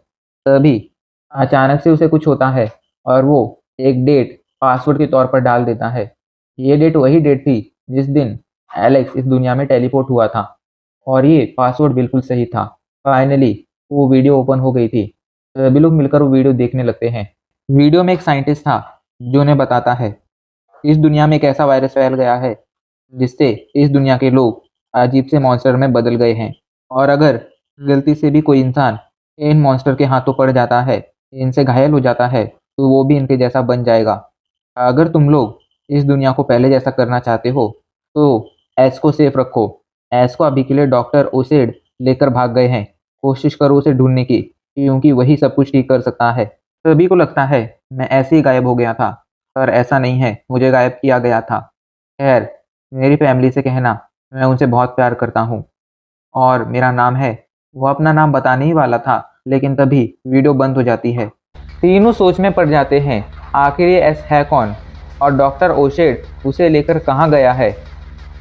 तभी अचानक से उसे कुछ होता है और वो एक डेट पासवर्ड के तौर पर डाल देता है। ये डेट वही डेट थी जिस दिन एलेक्स इस दुनिया में टेलीपोर्ट हुआ था, और ये पासवर्ड बिल्कुल सही था। फाइनली वो वीडियो ओपन हो गई थी। सभी लोग मिलकर वो वीडियो देखने लगते हैं। वीडियो में एक साइंटिस्ट था जो उन्हें बताता है, इस दुनिया में एक ऐसा वायरस फैल गया है जिससे इस दुनिया के लोग अजीब से मॉन्स्टर में बदल गए हैं, और अगर गलती से भी कोई इंसान इन मॉन्स्टर के हाथों पड़ जाता है, इनसे घायल हो जाता है, तो वो भी इनके जैसा बन जाएगा। अगर तुम लोग इस दुनिया को पहले जैसा करना चाहते हो तो एस को सेफ रखो। एस को अभी के लिए डॉक्टर ओसेड लेकर भाग गए हैं। कोशिश करो उसे ढूंढने की, क्योंकि वही सब कुछ ठीक कर सकता है। सभी को लगता है मैं ऐसे ही गायब हो गया था, पर ऐसा नहीं है, मुझे गायब किया गया था। खैर, मेरी फैमिली से कहना मैं उनसे बहुत प्यार करता हूँ और मेरा नाम है। वो अपना नाम बताने ही वाला था, लेकिन तभी वीडियो बंद हो जाती है। तीनों सोच में पड़ जाते हैं, आखिर ये एस है कौन और डॉक्टर ओशेड उसे लेकर कहाँ गया है।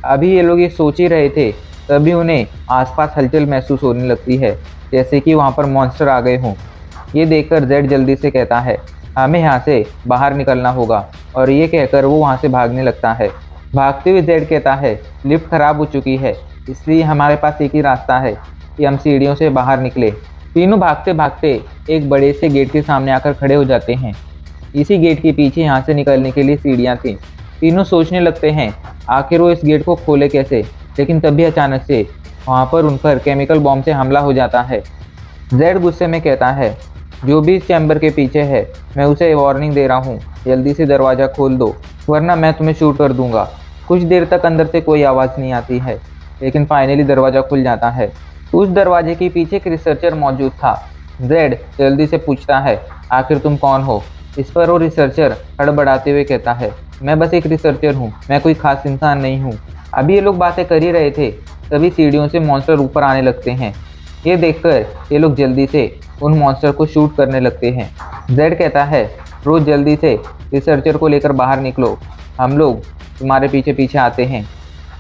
अभी ये लोग ये सोच ही रहे थे, तभी उन्हें आसपास हलचल महसूस होने लगती है, जैसे कि वहाँ पर मॉन्स्टर आ गए हों। ये देखकर जेड जल्दी से कहता है, हमें यहाँ से बाहर निकलना होगा, और ये कहकर वो वहाँ से भागने लगता है। भागते हुए जेड कहता है, लिफ्ट खराब हो चुकी है, इसलिए हमारे पास एक ही रास्ता है कि हम सीढ़ियों से बाहर निकले। तीनों भागते भागते एक बड़े से गेट के सामने आकर खड़े हो जाते हैं। इसी गेट के पीछे यहाँ से निकलने के लिए सीढ़ियाँ थीं। तीनों सोचने लगते हैं आखिर वो इस गेट को खोले कैसे, लेकिन तभी अचानक से वहाँ पर उन पर केमिकल बॉम्ब से हमला हो जाता है। जेड गुस्से में कहता है, जो भी इस चैम्बर के पीछे है मैं उसे वार्निंग दे रहा हूँ, जल्दी से दरवाज़ा खोल दो वरना मैं तुम्हें शूट कर दूंगा। कुछ देर तक अंदर से कोई आवाज़ नहीं आती है, लेकिन फाइनली दरवाज़ा खुल जाता है। उस दरवाजे के पीछे एक रिसर्चर मौजूद था। जेड जल्दी से पूछता है, आखिर तुम कौन हो। इस पर वो रिसर्चर हड़बड़ाते हुए कहता है, मैं बस एक रिसर्चर हूँ, मैं कोई खास इंसान नहीं हूँ। अभी ये लोग बातें कर ही रहे थे, तभी सीढ़ियों से मॉन्स्टर ऊपर आने लगते हैं। ये देखकर ये लोग जल्दी से उन मॉन्स्टर को शूट करने लगते हैं। जेड कहता है, रोज़ जल्दी से रिसर्चर को लेकर बाहर निकलो, हम लोग तुम्हारे पीछे पीछे आते हैं।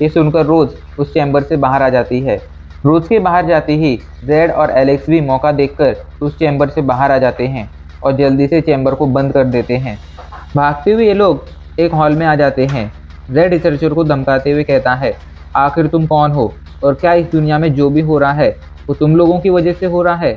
ये सुनकर रोज़ उस चैम्बर से बाहर आ जाती है। रोज़ के बाहर जाते ही जेड और एलेक्स भी मौका देखकर उस चैम्बर से बाहर आ जाते हैं और जल्दी से चैम्बर को बंद कर देते हैं। भागते हुए ये लोग एक हॉल में आ जाते हैं। जेड रिसर्चर को धमकाते हुए कहता है, आखिर तुम कौन हो और क्या इस दुनिया में जो भी हो रहा है वो तुम लोगों की वजह से हो रहा है।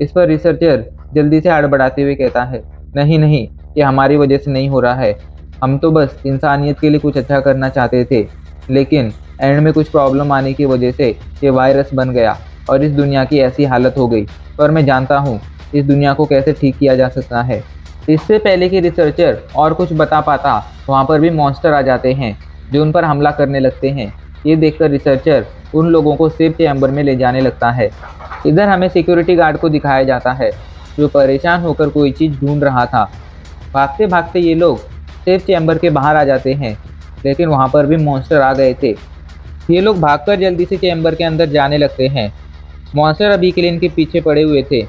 इस पर रिसर्चर जल्दी से हड़बड़ाते हुए कहता है, नहीं नहीं, ये हमारी वजह से नहीं हो रहा है, हम तो बस इंसानियत के लिए कुछ अच्छा करना चाहते थे, लेकिन एंड में कुछ प्रॉब्लम आने की वजह से ये वायरस बन गया और इस दुनिया की ऐसी हालत हो गई। पर मैं जानता हूँ इस दुनिया को कैसे ठीक किया जा सकता है। इससे पहले कि रिसर्चर और कुछ बता पाता, वहाँ पर भी मॉन्स्टर आ जाते हैं जो उन पर हमला करने लगते हैं। ये देखकर रिसर्चर उन लोगों को सेफ चैम्बर में ले जाने लगता है। इधर हमें सिक्योरिटी गार्ड को दिखाया जाता है जो परेशान होकर कोई चीज़ ढूंढ रहा था। भागते भागते ये लोग सेफ चैम्बर के बाहर आ जाते हैं, लेकिन वहाँ पर भी मॉन्स्टर आ गए थे। ये लोग भागकर जल्दी से चैम्बर के अंदर जाने लगते हैं। मॉन्स्टर अभी के लिए इनके पीछे पड़े हुए थे।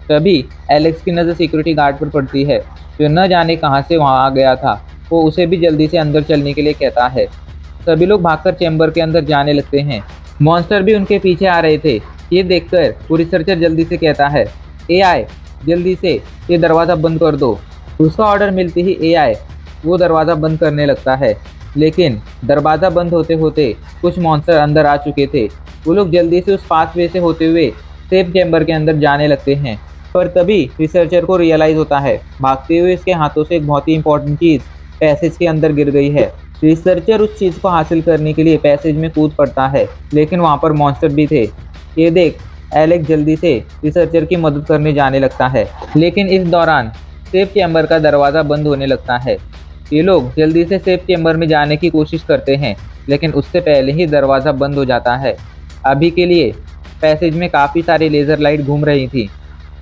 तभी एलेक्स की नज़र सिक्योरिटी गार्ड पर पड़ती है जो न जाने कहाँ से वहाँ आ गया था। वो उसे भी जल्दी से अंदर चलने के लिए कहता है। सभी लोग भागकर चैम्बर के अंदर जाने लगते हैं। मॉन्स्टर भी उनके पीछे आ रहे थे। ये देखकर वो रिसर्चर जल्दी से कहता है, AI जल्दी से ये दरवाज़ा बंद कर दो। उसका ऑर्डर मिलते ही AI वो दरवाज़ा बंद करने लगता है, लेकिन दरवाज़ा बंद होते होते कुछ मॉन्स्टर अंदर आ चुके थे। वो लोग जल्दी से उस पाथवे से होते हुए सेफ चैम्बर के अंदर जाने लगते हैं। पर तभी रिसर्चर को रियलाइज़ होता है भागते हुए इसके हाथों से एक बहुत ही इंपॉर्टेंट चीज़ पैसेज के अंदर गिर गई है। रिसर्चर उस चीज़ को हासिल करने के लिए पैसेज में कूद पड़ता है, लेकिन वहाँ पर मॉन्स्टर भी थे। ये देख एलेक्स जल्दी से रिसर्चर की मदद करने जाने लगता है, लेकिन इस दौरान सेफ चैम्बर का दरवाज़ा बंद होने लगता है। ये लोग जल्दी से सेफ चैम्बर में जाने की कोशिश करते हैं, लेकिन उससे पहले ही दरवाज़ा बंद हो जाता है। अभी के लिए पैसेज में काफ़ी सारी लेज़र लाइट घूम रही थी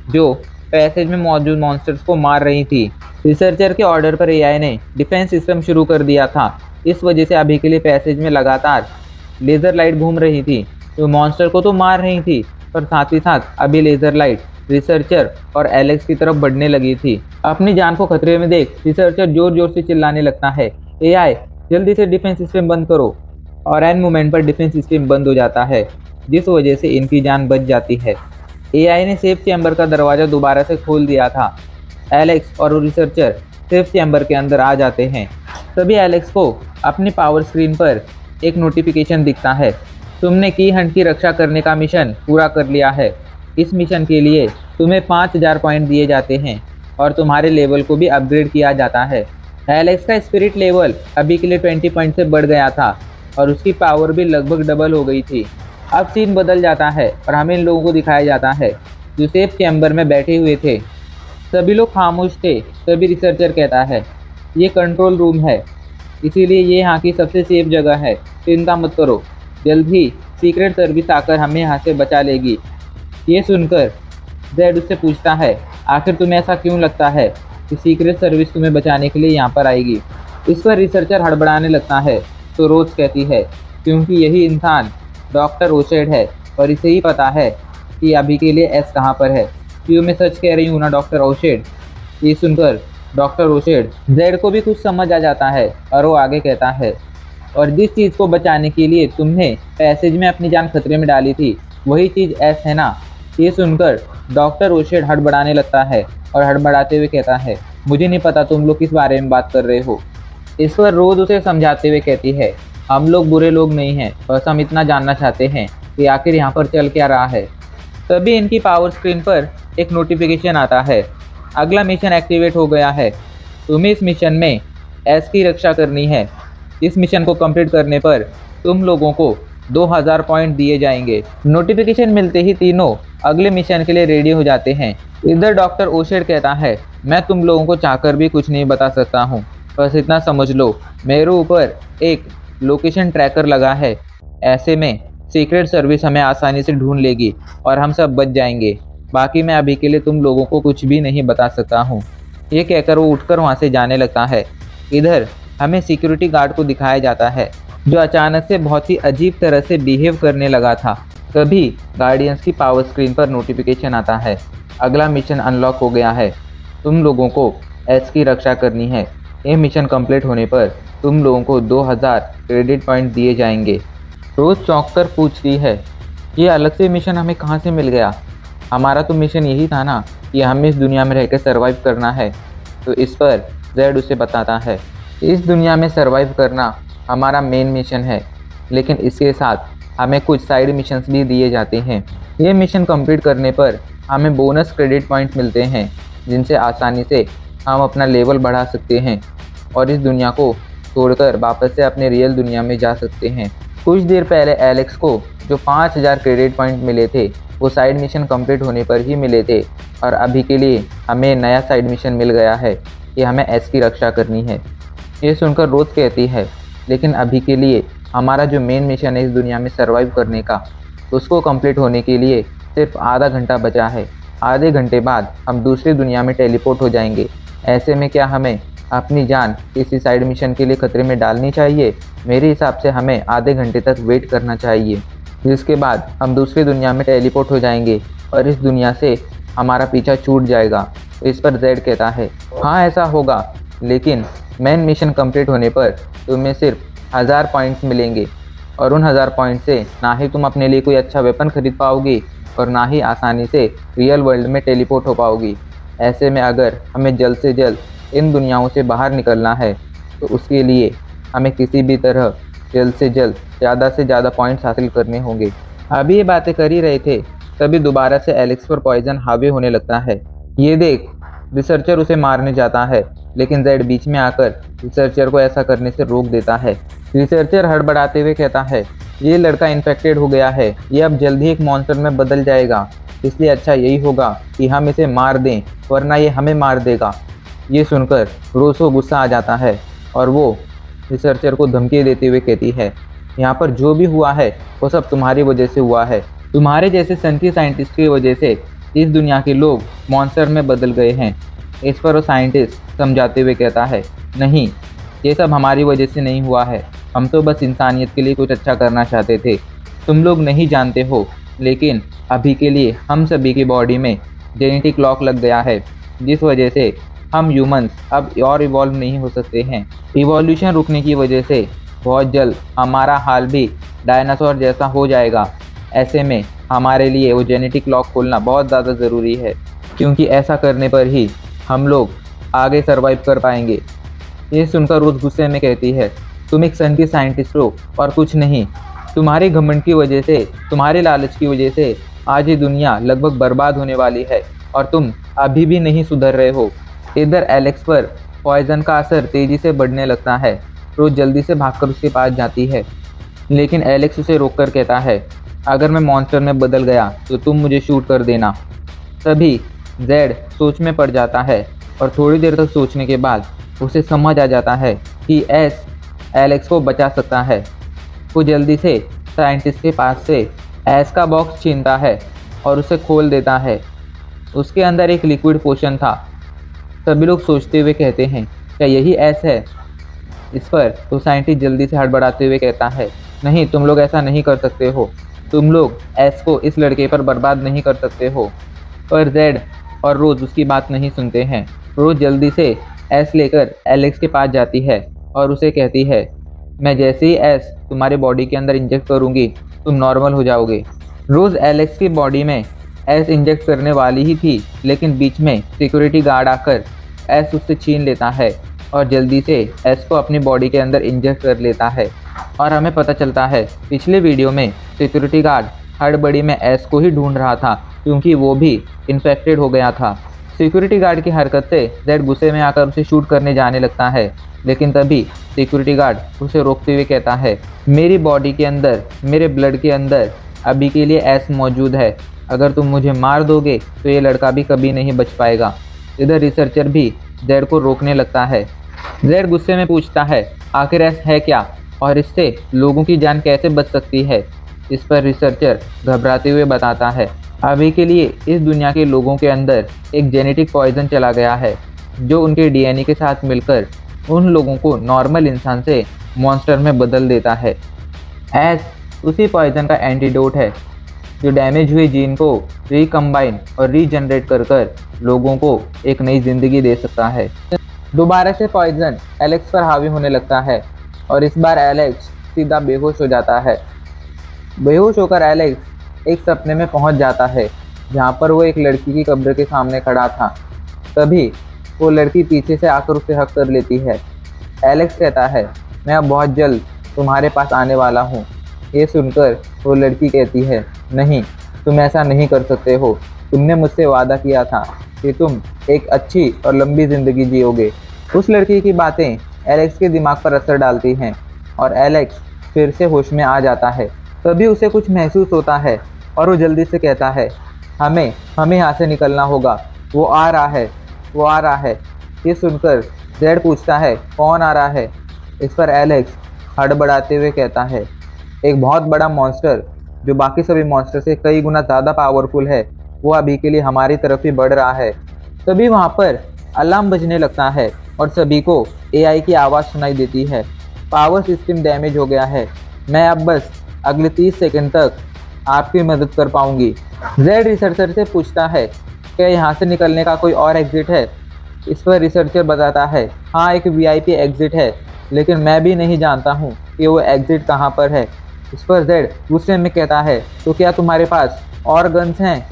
जो पैसेज में मौजूद मॉन्स्टर्स को मार रही थी। रिसर्चर के ऑर्डर पर AI ने डिफेंस सिस्टम शुरू कर दिया था। इस वजह से अभी के लिए पैसेज में लगातार लेज़र लाइट घूम रही थी जो मॉन्स्टर को तो मार रही थी, पर साथ ही साथ अभी लेज़र लाइट रिसर्चर और एलेक्स की तरफ बढ़ने लगी थी। अपनी जान को खतरे में देख रिसर्चर जोर जोर से चिल्लाने लगता है, AI जल्दी से डिफेंस सिस्टम बंद करो। और एन मोमेंट पर डिफेंस सिस्टम बंद हो जाता है, जिस वजह से इनकी जान बच जाती है। AI ने सेफ चैम्बर का दरवाज़ा दोबारा से खोल दिया था। एलेक्स और रिसर्चर सेफ चैम्बर के अंदर आ जाते हैं। तभी एलेक्स को अपनी पावर स्क्रीन पर एक नोटिफिकेशन दिखता है, तुमने की हंट की रक्षा करने का मिशन पूरा कर लिया है। इस मिशन के लिए तुम्हें 5000 पॉइंट दिए जाते हैं और तुम्हारे लेवल को भी अपग्रेड किया जाता है। एलेक्स का स्पिरिट लेवल अभी के लिए 20 पॉइंट से बढ़ गया था और उसकी पावर भी लगभग डबल हो गई थी। अब सीन बदल जाता है और हमें इन लोगों को दिखाया जाता है जो सेफ चैम्बर में बैठे हुए थे। सभी लोग खामोश थे। तभी रिसर्चर कहता है, ये कंट्रोल रूम है, इसीलिए ये यहाँ की सबसे सेफ जगह है, चिंता मत करो, जल्द ही सीक्रेट सर्विस आकर हमें यहाँ से बचा लेगी। ये सुनकर जेड उससे पूछता है, आखिर तुम्हें ऐसा क्यों लगता है कि सीक्रेट सर्विस तुम्हें बचाने के लिए यहाँ पर आएगी? इस पर रिसर्चर हड़बड़ाने लगता है तो रोज कहती है, क्योंकि यही इंसान डॉक्टर ओशेड है और इसे ही पता है कि अभी के लिए एस कहाँ पर है। क्यों मैं सच कह रही हूँ ना डॉक्टर ओशेड? ये सुनकर डॉक्टर ओशेड जेड को भी कुछ समझ आ जाता है और वो आगे कहता है, और जिस चीज़ को बचाने के लिए तुमने पैसेज में अपनी जान खतरे में डाली थी वही चीज़ एस है ना? ये सुनकर डॉक्टर ओशेड हड़बड़ाने लगता है और हड़बड़ाते हुए कहता है, मुझे नहीं पता तुम लोग किस बारे में बात कर रहे हो। इस पर रोज उसे समझाते हुए कहती है, हम लोग बुरे लोग नहीं हैं, बस हम इतना जानना चाहते हैं कि आखिर यहाँ पर चल क्या रहा है। तभी इनकी पावर स्क्रीन पर एक नोटिफिकेशन आता है, अगला मिशन एक्टिवेट हो गया है, तुम्हें इस मिशन में एस की रक्षा करनी है। इस मिशन को कंप्लीट करने पर तुम लोगों को 2000 पॉइंट दिए जाएंगे। नोटिफिकेशन मिलते ही तीनों अगले मिशन के लिए रेडी हो जाते हैं। इधर डॉक्टर ओशेड कहता है, मैं तुम लोगों को चाहकर भी कुछ नहीं बता सकता हूँ, बस इतना समझ लो, मेरे ऊपर एक लोकेशन ट्रैकर लगा है, ऐसे में सीक्रेट सर्विस हमें आसानी से ढूंढ लेगी और हम सब बच जाएंगे। बाकी मैं अभी के लिए तुम लोगों को कुछ भी नहीं बता सकता हूँ। ये कहकर वो उठकर वहाँ से जाने लगता है। इधर हमें सिक्योरिटी गार्ड को दिखाया जाता है जो अचानक से बहुत ही अजीब तरह से बिहेव करने लगा था। तभी गार्डियंस की पावर स्क्रीन पर नोटिफिकेशन आता है, अगला मिशन अनलॉक हो गया है, तुम लोगों को एस की रक्षा करनी है। ये मिशन कंप्लीट होने पर तुम लोगों को 2000 क्रेडिट पॉइंट दिए जाएंगे। रोज चौंक कर पूछती है, ये अलग से मिशन हमें कहाँ से मिल गया? हमारा तो मिशन यही था ना कि हमें इस दुनिया में रहकर सर्वाइव करना है। तो इस पर जेड उसे बताता है, इस दुनिया में सर्वाइव करना हमारा मेन मिशन है, लेकिन इसके साथ हमें कुछ साइड मिशंस भी दिए जाते हैं। ये मिशन कंप्लीट करने पर हमें बोनस क्रेडिट पॉइंट मिलते हैं, जिनसे आसानी से हम अपना लेवल बढ़ा सकते हैं और इस दुनिया को छोड़कर वापस से अपने रियल दुनिया में जा सकते हैं। कुछ देर पहले एलेक्स को जो 5000 क्रेडिट पॉइंट मिले थे वो साइड मिशन कंप्लीट होने पर ही मिले थे, और अभी के लिए हमें नया साइड मिशन मिल गया है कि हमें एस की रक्षा करनी है। ये सुनकर रोज कहती है, लेकिन अभी के लिए हमारा जो मेन मिशन है इस दुनिया में सर्वाइव करने का, उसको कंप्लीट होने के लिए सिर्फ आधा घंटा बचा है। आधे घंटे बाद हम दूसरी दुनिया में टेलीपोर्ट हो जाएंगे। ऐसे में क्या हमें अपनी जान किसी साइड मिशन के लिए खतरे में डालनी चाहिए? मेरे हिसाब से हमें आधे घंटे तक वेट करना चाहिए, जिसके बाद हम दूसरी दुनिया में टेलीपोर्ट हो जाएंगे और इस दुनिया से हमारा पीछा छूट जाएगा। तो इस पर जेड कहता है, हाँ ऐसा होगा, लेकिन मेन मिशन कंप्लीट होने पर तुम्हें सिर्फ 1000 पॉइंट्स मिलेंगे और उन 1000 पॉइंट से ना ही तुम अपने लिए कोई अच्छा वेपन खरीद पाओगी और ना ही आसानी से रियल वर्ल्ड में टेलीपोर्ट हो पाओगी। ऐसे में अगर हमें जल्द से जल्द इन दुनियाओं से बाहर निकलना है तो उसके लिए हमें किसी भी तरह जल्द से जल्द ज़्यादा से ज़्यादा पॉइंट्स हासिल करने होंगे। अभी ये बातें कर ही रहे थे तभी दोबारा से एलेक्स पर पॉइजन हावी होने लगता है। ये देख रिसर्चर उसे मारने जाता है, लेकिन जेड बीच में आकर रिसर्चर को ऐसा करने से रोक देता है। रिसर्चर हड़बड़ाते हुए कहता है, ये लड़का इन्फेक्टेड हो गया है, ये अब जल्दी एक मॉन्स्टर में बदल जाएगा, इसलिए अच्छा यही होगा कि हम इसे मार दें, वरना ये हमें मार देगा। ये सुनकर रोज को गुस्सा आ जाता है और वो रिसर्चर को धमकी देते हुए कहती है, यहाँ पर जो भी हुआ है वो सब तुम्हारी वजह से हुआ है। तुम्हारे जैसे सनकी साइंटिस्ट की वजह से इस दुनिया के लोग मॉन्स्टर में बदल गए हैं। इस पर वो साइंटिस्ट समझाते हुए कहता है, नहीं ये सब हमारी वजह से नहीं हुआ है, हम तो बस इंसानियत के लिए कुछ अच्छा करना चाहते थे। तुम लोग नहीं जानते हो, लेकिन अभी के लिए हम सभी की बॉडी में जेनेटिक लॉक लग गया है, जिस वजह से हम ह्यूमंस अब और इवॉल्व नहीं हो सकते हैं। इवोल्यूशन रुकने की वजह से बहुत जल्द हमारा हाल भी डायनासोर जैसा हो जाएगा। ऐसे में हमारे लिए वो जेनेटिक लॉक खोलना बहुत ज़्यादा ज़रूरी है, क्योंकि ऐसा करने पर ही हम लोग आगे सर्वाइव कर पाएंगे। ये सुनकर रोज गुस्से में कहती है, तुम एक सन की साइंटिस्ट हो और कुछ नहीं। तुम्हारे घमंड की वजह से, तुम्हारे लालच की वजह से आज ये दुनिया लगभग बर्बाद होने वाली है और तुम अभी भी नहीं सुधर रहे हो। इधर एलेक्स पर पॉइजन का असर तेज़ी से बढ़ने लगता है। रोज जल्दी से भागकर उसके पास जाती है, लेकिन एलेक्स उसे रोककर कहता है, अगर मैं मॉन्स्टर में बदल गया तो तुम मुझे शूट कर देना। तभी जेड सोच में पड़ जाता है और थोड़ी देर तक सोचने के बाद उसे समझ आ जाता है कि एस एलेक्स को बचा सकता है। वो जल्दी से साइंटिस्ट के पास से एस का बॉक्स छीनता है और उसे खोल देता है। उसके अंदर एक लिक्विड पोशन था। सभी लोग सोचते हुए कहते हैं, क्या यही एस है? इस पर तो साइंटिस्ट जल्दी से हड़बड़ाते हुए कहता है, नहीं तुम लोग ऐसा नहीं कर सकते हो, तुम लोग एस को इस लड़के पर बर्बाद नहीं कर सकते हो। पर जेड और रोज उसकी बात नहीं सुनते हैं। रोज जल्दी से एस लेकर एलेक्स के पास जाती है और उसे कहती है, मैं जैसे ही एस तुम्हारे बॉडी के अंदर इंजेक्ट करूँगी तुम नॉर्मल हो जाओगे। रोज एलेक्स की बॉडी में एस इंजेक्ट करने वाली ही थी, लेकिन बीच में सिक्योरिटी गार्ड आकर एस उससे छीन लेता है और जल्दी से एस को अपनी बॉडी के अंदर इंजेक्ट कर लेता है। और हमें पता चलता है पिछले वीडियो में सिक्योरिटी गार्ड हड़बड़ी में एस को ही ढूंढ रहा था, क्योंकि वो भी इन्फेक्टेड हो गया था। सिक्योरिटी गार्ड की हरकत से जेड गुस्से में आकर उसे शूट करने जाने लगता है, लेकिन तभी सिक्योरिटी गार्ड उसे रोकते हुए कहता है, मेरी बॉडी के अंदर, मेरे ब्लड के अंदर अभी के लिए एस मौजूद है, अगर तुम मुझे मार दोगे तो ये लड़का भी कभी नहीं बच पाएगा। इधर रिसर्चर भी जेड को रोकने लगता है। जेड गुस्से में पूछता है, आखिर एस है क्या और इससे लोगों की जान कैसे बच सकती है? इस पर रिसर्चर घबराते हुए बताता है, अभी के लिए इस दुनिया के लोगों के अंदर एक जेनेटिक पॉइजन चला गया है, जो उनके डीएनए के साथ मिलकर उन लोगों को नॉर्मल इंसान से मॉन्स्टर में बदल देता है। एस उसी पॉइजन का एंटीडोट है, जो डैमेज हुए जीन को रिकम्बाइन और रीजनरेट कर कर लोगों को एक नई जिंदगी दे सकता है। दोबारा से पॉइजन एलेक्स पर हावी होने लगता है और इस बार एलेक्स सीधा बेहोश हो जाता है। बेहोश होकर एलेक्स एक सपने में पहुंच जाता है, जहां पर वो एक लड़की की कब्र के सामने खड़ा था। तभी वो लड़की पीछे से आकर उसे हक कर लेती है। एलेक्स कहता है, मैं अब बहुत जल्द तुम्हारे पास आने वाला हूँ। ये सुनकर वो लड़की कहती है, नहीं तुम ऐसा नहीं कर सकते हो, तुमने मुझसे वादा किया था कि तुम एक अच्छी और लंबी ज़िंदगी जियोगे। उस लड़की की बातें एलेक्स के दिमाग पर असर डालती हैं और एलेक्स फिर से होश में आ जाता है। तभी उसे कुछ महसूस होता है और वो जल्दी से कहता है, हमें यहाँ से निकलना होगा, वो आ रहा है, वो आ रहा है। ये सुनकर जेड पूछता है, कौन आ रहा है? इस पर एलेक्स हड़बड़ाते हुए कहता है, एक बहुत बड़ा मॉन्स्टर जो बाकी सभी मॉन्स्टर से कई गुना ज़्यादा पावरफुल है, वो अभी के लिए हमारी तरफ ही बढ़ रहा है। तभी वहाँ पर अलार्म बजने लगता है और सभी को एआई की आवाज़ सुनाई देती है। पावर सिस्टम डैमेज हो गया है, मैं अब बस अगले 30 सेकंड तक आपकी मदद कर पाऊंगी। जेड रिसर्चर से पूछता है, क्या यहाँ से निकलने का कोई और एग्जिट है? इस पर रिसर्चर बताता है, हाँ एक वीआईपी एग्जिट है, लेकिन मैं भी नहीं जानता हूँ कि वो एग्जिट कहाँ पर है। इस पर जेड गुस्से में कहता है, तो क्या तुम्हारे पास और गन्स हैं?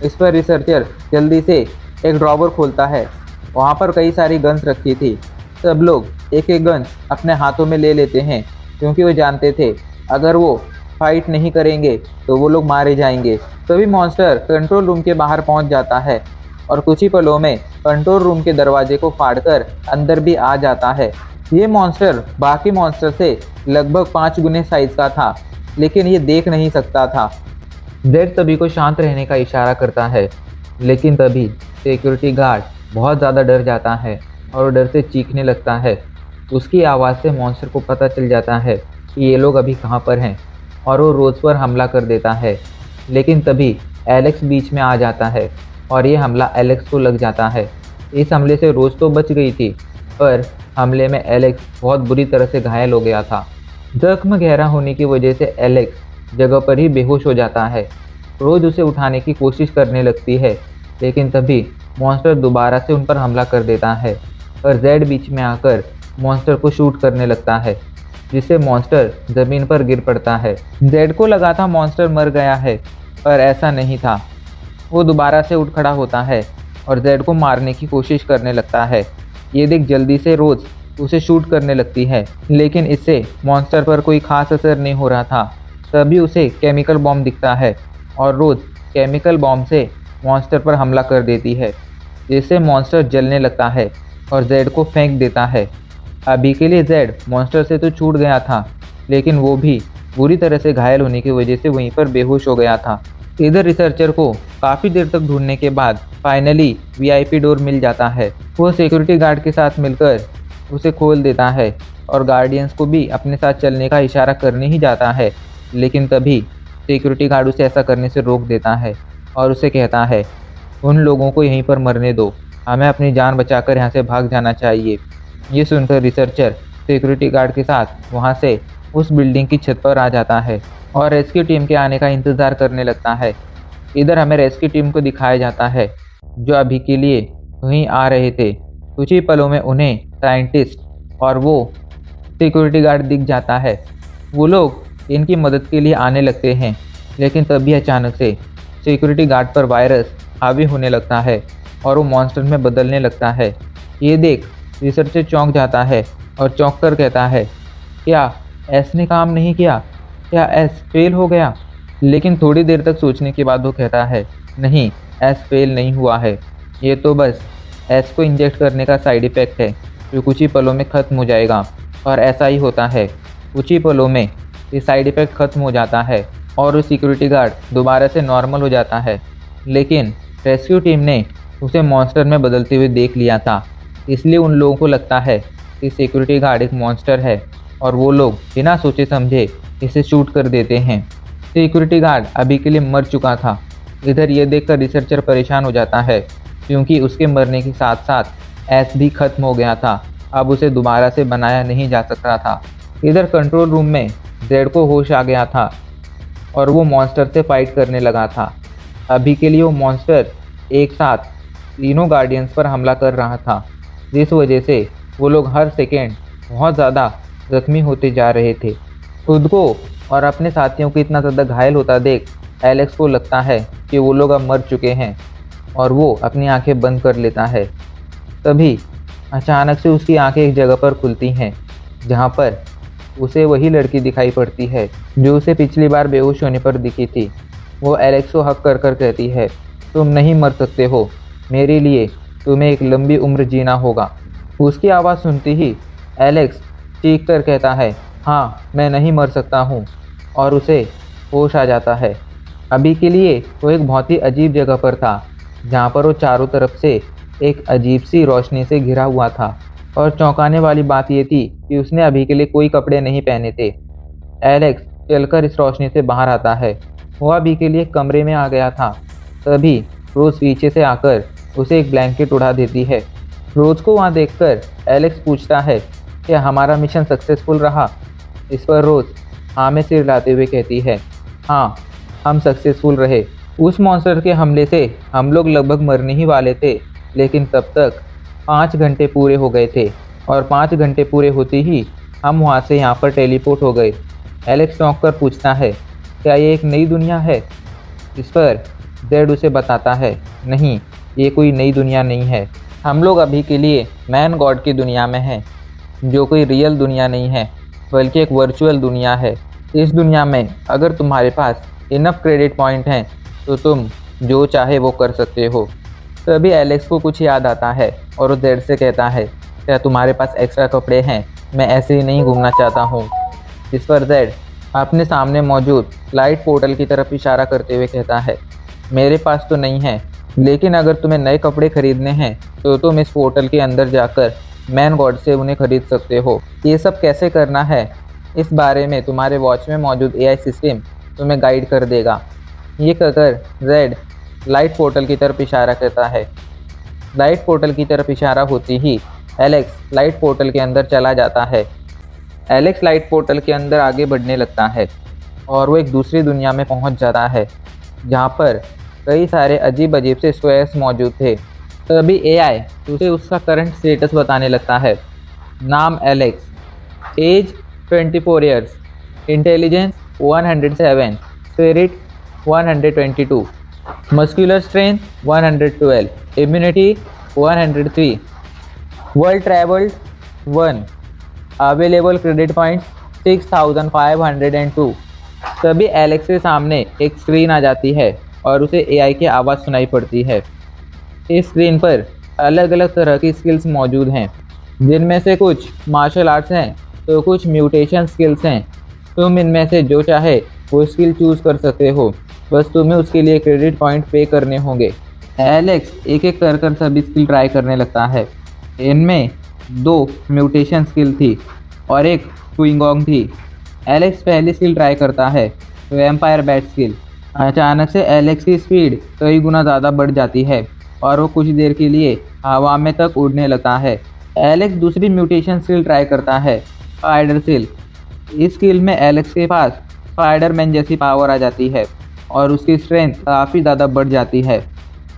इस पर रिसर्चर जल्दी से एक ड्रॉवर खोलता है, वहाँ पर कई सारी गन्स रखी थी। सब लोग एक एक गन्स अपने हाथों में ले लेते हैं, क्योंकि वो जानते थे अगर वो फाइट नहीं करेंगे तो वो लोग मारे जाएंगे। तभी मॉन्स्टर कंट्रोल रूम के बाहर पहुंच जाता है और कुछ ही पलों में कंट्रोल रूम के दरवाजे को फाड़कर अंदर भी आ जाता है। ये मॉन्स्टर बाकी मॉन्स्टर से लगभग 5 गुने साइज का था, लेकिन ये देख नहीं सकता था। जेड सभी को शांत रहने का इशारा करता है, लेकिन तभी सिक्योरिटी गार्ड बहुत ज़्यादा डर जाता है और डर से चीखने लगता है। उसकी आवाज़ से मॉन्स्टर को पता चल जाता है कि ये लोग अभी कहाँ पर हैं और वो रोज़ पर हमला कर देता है। लेकिन तभी एलेक्स बीच में आ जाता है और ये हमला एलेक्स को लग जाता है। इस हमले से रोज़ तो बच गई थी, पर हमले में एलेक्स बहुत बुरी तरह से घायल हो गया था। जख्म गहरा होने की वजह से एलेक्स जगह पर ही बेहोश हो जाता है। रोज़ उसे उठाने की कोशिश करने लगती है, लेकिन तभी मॉन्स्टर दोबारा से उन पर हमला कर देता है और जेड बीच में आकर मॉन्स्टर को शूट करने लगता है, जिससे मॉन्स्टर ज़मीन पर गिर पड़ता है। जेड को लगा था मॉन्स्टर मर गया है, पर ऐसा नहीं था। वो दोबारा से उठ खड़ा होता है और जेड को मारने की कोशिश करने लगता है। ये देख जल्दी से रोज़ उसे शूट करने लगती है, लेकिन इससे मॉन्स्टर पर कोई खास असर नहीं हो रहा था। तभी उसे केमिकल बॉम्ब दिखता है और रोज़ केमिकल बॉम्ब से मॉन्स्टर पर हमला कर देती है, जिससे मॉन्स्टर जलने लगता है और जेड को फेंक देता है। अभी के लिए जेड मॉन्स्टर से तो छूट गया था, लेकिन वो भी बुरी तरह से घायल होने की वजह से वहीं पर बेहोश हो गया था। इधर रिसर्चर को काफ़ी देर तक ढूंढने के बाद फाइनली वीआईपी डोर मिल जाता है। वो सिक्योरिटी गार्ड के साथ मिलकर उसे खोल देता है और गार्डियंस को भी अपने साथ चलने का इशारा करने ही जाता है, लेकिन तभी सिक्योरिटी गार्ड उसे ऐसा करने से रोक देता है और उसे कहता है, उन लोगों को यहीं पर मरने दो, हमें अपनी जान बचाकर यहाँ से भाग जाना चाहिए। ये सुनकर रिसर्चर सिक्योरिटी गार्ड के साथ वहाँ से उस बिल्डिंग की छत पर आ जाता है और रेस्क्यू टीम के आने का इंतज़ार करने लगता है। इधर हमें रेस्क्यू टीम को दिखाया जाता है, जो अभी के लिए वहीं आ रहे थे। कुछ ही पलों में उन्हें साइंटिस्ट और वो सिक्योरिटी गार्ड दिख जाता है। वो लोग इनकी मदद के लिए आने लगते हैं, लेकिन तभी अचानक से सिक्योरिटी गार्ड पर वायरस हावी होने लगता है और वो मॉन्स्टर में बदलने लगता है। ये देख रिसर्चर चौंक जाता है और चौंक कर कहता है, क्या एस ने काम नहीं किया? क्या एस फेल हो गया? लेकिन थोड़ी देर तक सोचने के बाद वो कहता है, नहीं, एस फेल नहीं हुआ है, ये तो बस एस को इंजेक्ट करने का साइड इफ़ेक्ट है, जो कुछ ही पलों में ख़त्म हो जाएगा। और ऐसा ही होता है, कुछ ही पलों में ये साइड इफ़ेक्ट ख़त्म हो जाता है और वो सिक्योरिटी गार्ड दोबारा से नॉर्मल हो जाता है। लेकिन रेस्क्यू टीम ने उसे मॉन्स्टर में बदलते हुए देख लिया था, इसलिए उन लोगों को लगता है कि सिक्योरिटी गार्ड एक मॉन्स्टर है और वो लोग बिना सोचे समझे इसे शूट कर देते हैं। सिक्योरिटी गार्ड अभी के लिए मर चुका था। इधर ये देखकर रिसर्चर परेशान हो जाता है, क्योंकि उसके मरने के साथ साथ एस भी खत्म हो गया था, अब उसे दोबारा से बनाया नहीं जा सकता था। इधर कंट्रोल रूम में जेड को होश आ गया था और वो मॉन्स्टर से फाइट करने लगा था। अभी के लिए वो मॉन्स्टर एक साथ तीनों गार्डियंस पर हमला कर रहा था, जिस वजह से वो लोग हर सेकेंड बहुत ज़्यादा जख्मी होते जा रहे थे। खुद को और अपने साथियों को इतना ज़्यादा घायल होता देख एलेक्स को लगता है कि वो लोग अब मर चुके हैं और वो अपनी आंखें बंद कर लेता है। तभी अचानक से उसकी आंखें एक जगह पर खुलती हैं, जहाँ पर उसे वही लड़की दिखाई पड़ती है जो उसे पिछली बार बेहोश होने पर दिखी थी। वो एलेक्स को हक कर कर कहती है, तुम नहीं मर सकते हो, मेरे लिए तुम्हें एक लंबी उम्र जीना होगा। उसकी आवाज़ सुनते ही एलेक्स चीख कर कहता है, हाँ मैं नहीं मर सकता हूँ, और उसे होश आ जाता है। अभी के लिए वो एक बहुत ही अजीब जगह पर था, जहाँ पर वो चारों तरफ से एक अजीब सी रोशनी से घिरा हुआ था। और चौंकाने वाली बात ये थी कि उसने अभी के लिए कोई कपड़े नहीं पहने थे। एलेक्स चलकर इस रोशनी से बाहर आता है वो अभी के लिए कमरे में आ गया था। तभी रोज पीछे से आकर उसे एक ब्लैंकेट उड़ा देती है। रोज को वहाँ देखकर एलेक्स पूछता है क्या हमारा मिशन सक्सेसफुल रहा। इस पर रोज हाँ में सिर हिलाते हुए कहती है हाँ, हम सक्सेसफुल रहे। उस मॉन्स्टर के हमले से हम लोग लगभग मरने ही वाले थे, लेकिन तब तक 5 घंटे पूरे हो गए थे और 5 घंटे पूरे होते ही हम वहाँ से यहाँ पर टेलीपोर्ट हो गए। एलेक्स चौंक कर पूछता है क्या ये एक नई दुनिया है। इस पर जेड उसे बताता है नहीं, ये कोई नई दुनिया नहीं है। हम लोग अभी के लिए मैन गॉड की दुनिया में हैं, जो कोई रियल दुनिया नहीं है बल्कि एक वर्चुअल दुनिया है। इस दुनिया में अगर तुम्हारे पास इनफ क्रेडिट पॉइंट हैं तो तुम जो चाहे वो कर सकते हो। तभी एलेक्स को कुछ याद आता है और वो जेड से कहता है क्या तुम्हारे पास एक्स्ट्रा कपड़े हैं, मैं ऐसे ही नहीं घूमना चाहता हूँ। इस पर जेड अपने सामने मौजूद लाइट पोर्टल की तरफ इशारा करते हुए कहता है मेरे पास तो नहीं है, लेकिन अगर तुम्हें नए कपड़े खरीदने हैं तो तुम इस पोर्टल के अंदर जाकर मैन गॉड से उन्हें खरीद सकते हो। ये सब कैसे करना है इस बारे में तुम्हारे वॉच में मौजूद एआई सिस्टम तुम्हें गाइड कर देगा। ये कहकर जेड लाइट पोर्टल की तरफ इशारा करता है। लाइट पोर्टल की तरफ इशारा होती ही एलेक्स लाइट पोर्टल के अंदर चला जाता है। एलेक्स लाइट पोर्टल के अंदर आगे बढ़ने लगता है और वो एक दूसरी दुनिया में पहुंच जाता है जहां पर कई सारे अजीब अजीब से स्क्वायर्स मौजूद थे। तभी एआई उसे उसका करंट स्टेटस बताने लगता है। नाम Alex, age 24 years, intelligence 107, spirit 122, muscular strength 112, immunity 103, world travelled 1, available credit points 6502। तभी एलेक्स के सामने एक स्क्रीन आ जाती है और उसे एआई की आवाज़ सुनाई पड़ती है। इस स्क्रीन पर अलग अलग तरह की स्किल्स मौजूद हैं, जिनमें से कुछ मार्शल आर्ट्स हैं तो कुछ म्यूटेशन स्किल्स हैं। तुम इनमें से जो चाहे वो स्किल चूज़ कर सकते हो, बस तुम्हें उसके लिए क्रेडिट पॉइंट पे करने होंगे। एलेक्स एक एक कर सभी स्किल ट्राई करने लगता है। इनमें 2 म्यूटेशन स्किल थी और एक क्विंगोंग थी। एलेक्स पहली स्किल ट्राई करता है, वैम्पायर बैट स्किल। अचानक से एलेक्स की स्पीड कई गुना ज़्यादा बढ़ जाती है और वो कुछ देर के लिए हवा में तक उड़ने लगता है। एलेक्स दूसरी म्यूटेशन स्किल ट्राई करता है, स्पाइडर स्किल। इस स्किल में एलेक्स के पास स्पाइडरमैन जैसी पावर आ जाती है और उसकी स्ट्रेंथ काफ़ी ज़्यादा बढ़ जाती है।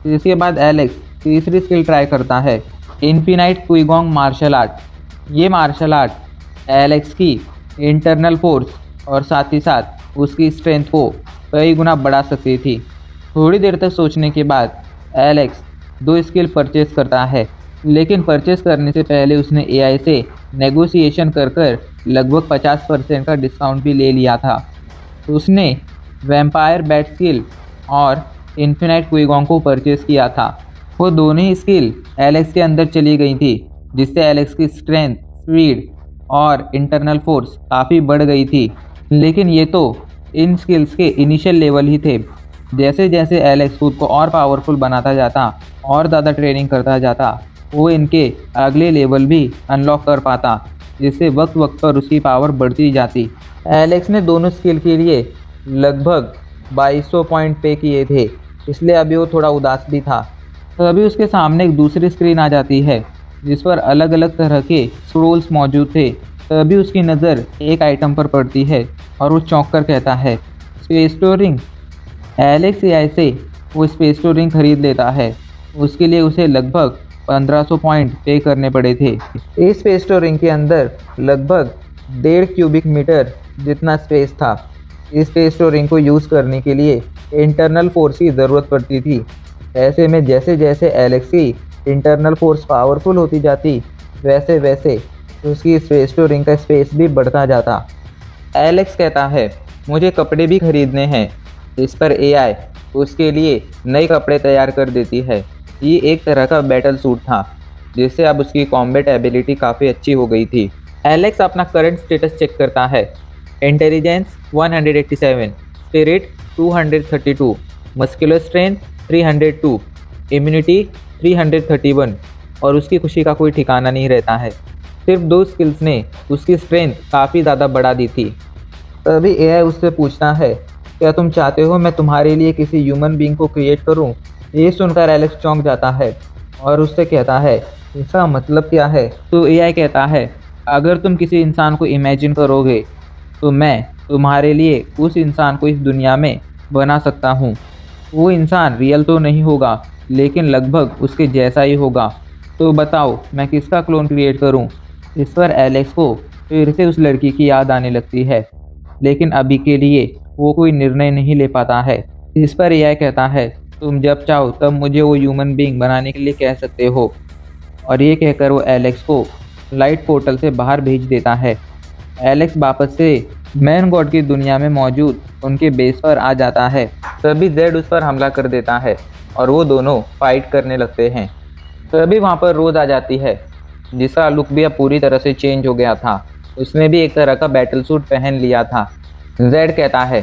इसके बाद एलेक्स तीसरी स्किल ट्राई करता है, इन्फिनाइट क्विगोंग मार्शल आर्ट। ये मार्शल आर्ट एलेक्स की इंटरनल फोर्स और साथ ही साथ उसकी स्ट्रेंथ को कई गुना बढ़ा सकती थी। थोड़ी देर तक सोचने के बाद एलेक्स 2 स्किल परचेस करता है, लेकिन परचेस करने से पहले उसने एआई से नेगोशिएशन कर लगभग 50% का डिस्काउंट भी ले लिया था। उसने वैम्पायर बैट स्किल और इन्फिनाइट क्विगोंग को परचेस किया था। वो दोनों ही स्किल एलेक्स के अंदर चली गई थी, जिससे एलेक्स की स्ट्रेंथ, स्पीड और इंटरनल फोर्स काफ़ी बढ़ गई थी। लेकिन ये तो इन स्किल्स के इनिशियल लेवल ही थे। जैसे जैसे एलेक्स खुद को और पावरफुल बनाता जाता और ज़्यादा ट्रेनिंग करता जाता, वो इनके अगले लेवल भी अनलॉक कर पाता, जिससे वक्त वक्त पर उसकी पावर बढ़ती जाती। एलेक्स ने दोनों स्किल के लिए लगभग 2200 पॉइंट पे किए थे, इसलिए अभी वो थोड़ा उदास भी था। तभी उसके सामने एक दूसरी स्क्रीन आ जाती है जिस पर अलग अलग तरह के स्क्रोल्स मौजूद थे। तभी उसकी नज़र एक आइटम पर पड़ती है और वो चौंक कर कहता है, स्पेस स्टोरिंग। एलेक्स एआई से वो स्पेस स्टोरिंग खरीद लेता है। उसके लिए उसे लगभग 1500 पॉइंट पे करने पड़े थे। इस स्पेस स्टोरिंग के अंदर लगभग 1.5 क्यूबिक मीटर जितना स्पेस था। इस स्पेस स्टोरिंग को यूज़ करने के लिए इंटरनल फोर्स की ज़रूरत पड़ती थी। ऐसे में जैसे जैसे एलेक्स की इंटरनल फोर्स पावरफुल होती जाती, वैसे वैसे उसकी स्पेस स्टोरिंग का स्पेस भी बढ़ता जाता। एलेक्स कहता है, मुझे कपड़े भी खरीदने हैं। इस पर एआई उसके लिए नए कपड़े तैयार कर देती है। ये एक तरह का बैटल सूट था, जिससे अब उसकी कॉम्बैट एबिलिटी काफ़ी अच्छी हो गई थी। एलेक्स अपना करंट स्टेटस चेक करता है, intelligence 187, spirit 232, muscular strength 302, immunity 331 और उसकी खुशी का कोई ठिकाना नहीं रहता है। सिर्फ 2 स्किल्स ने उसकी स्ट्रेंथ काफ़ी ज़्यादा बढ़ा दी थी। तभी एआई उससे पूछता है, क्या तुम चाहते हो मैं तुम्हारे लिए किसी ह्यूमन बीइंग को क्रिएट करूं? ये सुनकर एलेक्स चौंक जाता है और उससे कहता है, इसका मतलब क्या है? तो एआई कहता है, अगर तुम किसी इंसान को इमेजिन करोगे तो मैं तुम्हारे लिए उस इंसान को इस दुनिया में बना सकता हूँ। वो इंसान रियल तो नहीं होगा, लेकिन लगभग उसके जैसा ही होगा। तो बताओ मैं किसका क्लोन क्रिएट करूं? इस पर एलेक्स को फिर से उस लड़की की याद आने लगती है, लेकिन अभी के लिए वो कोई निर्णय नहीं ले पाता है। इस पर एआई कहता है, तुम जब चाहो तब मुझे वो ह्यूमन बीइंग बनाने के लिए कह सकते हो। और ये कहकर वो एलेक्स को लाइट पोर्टल से बाहर भेज देता है। एलेक्स वापस से मैन गॉड की दुनिया में मौजूद उनके बेस पर आ जाता है। तभी जेड उस पर हमला कर देता है और वो दोनों फाइट करने लगते हैं। तभी वहाँ पर रोज आ जाती है, जिसका लुक भी अब पूरी तरह से चेंज हो गया था। उसने भी एक तरह का बैटल सूट पहन लिया था। जेड कहता है,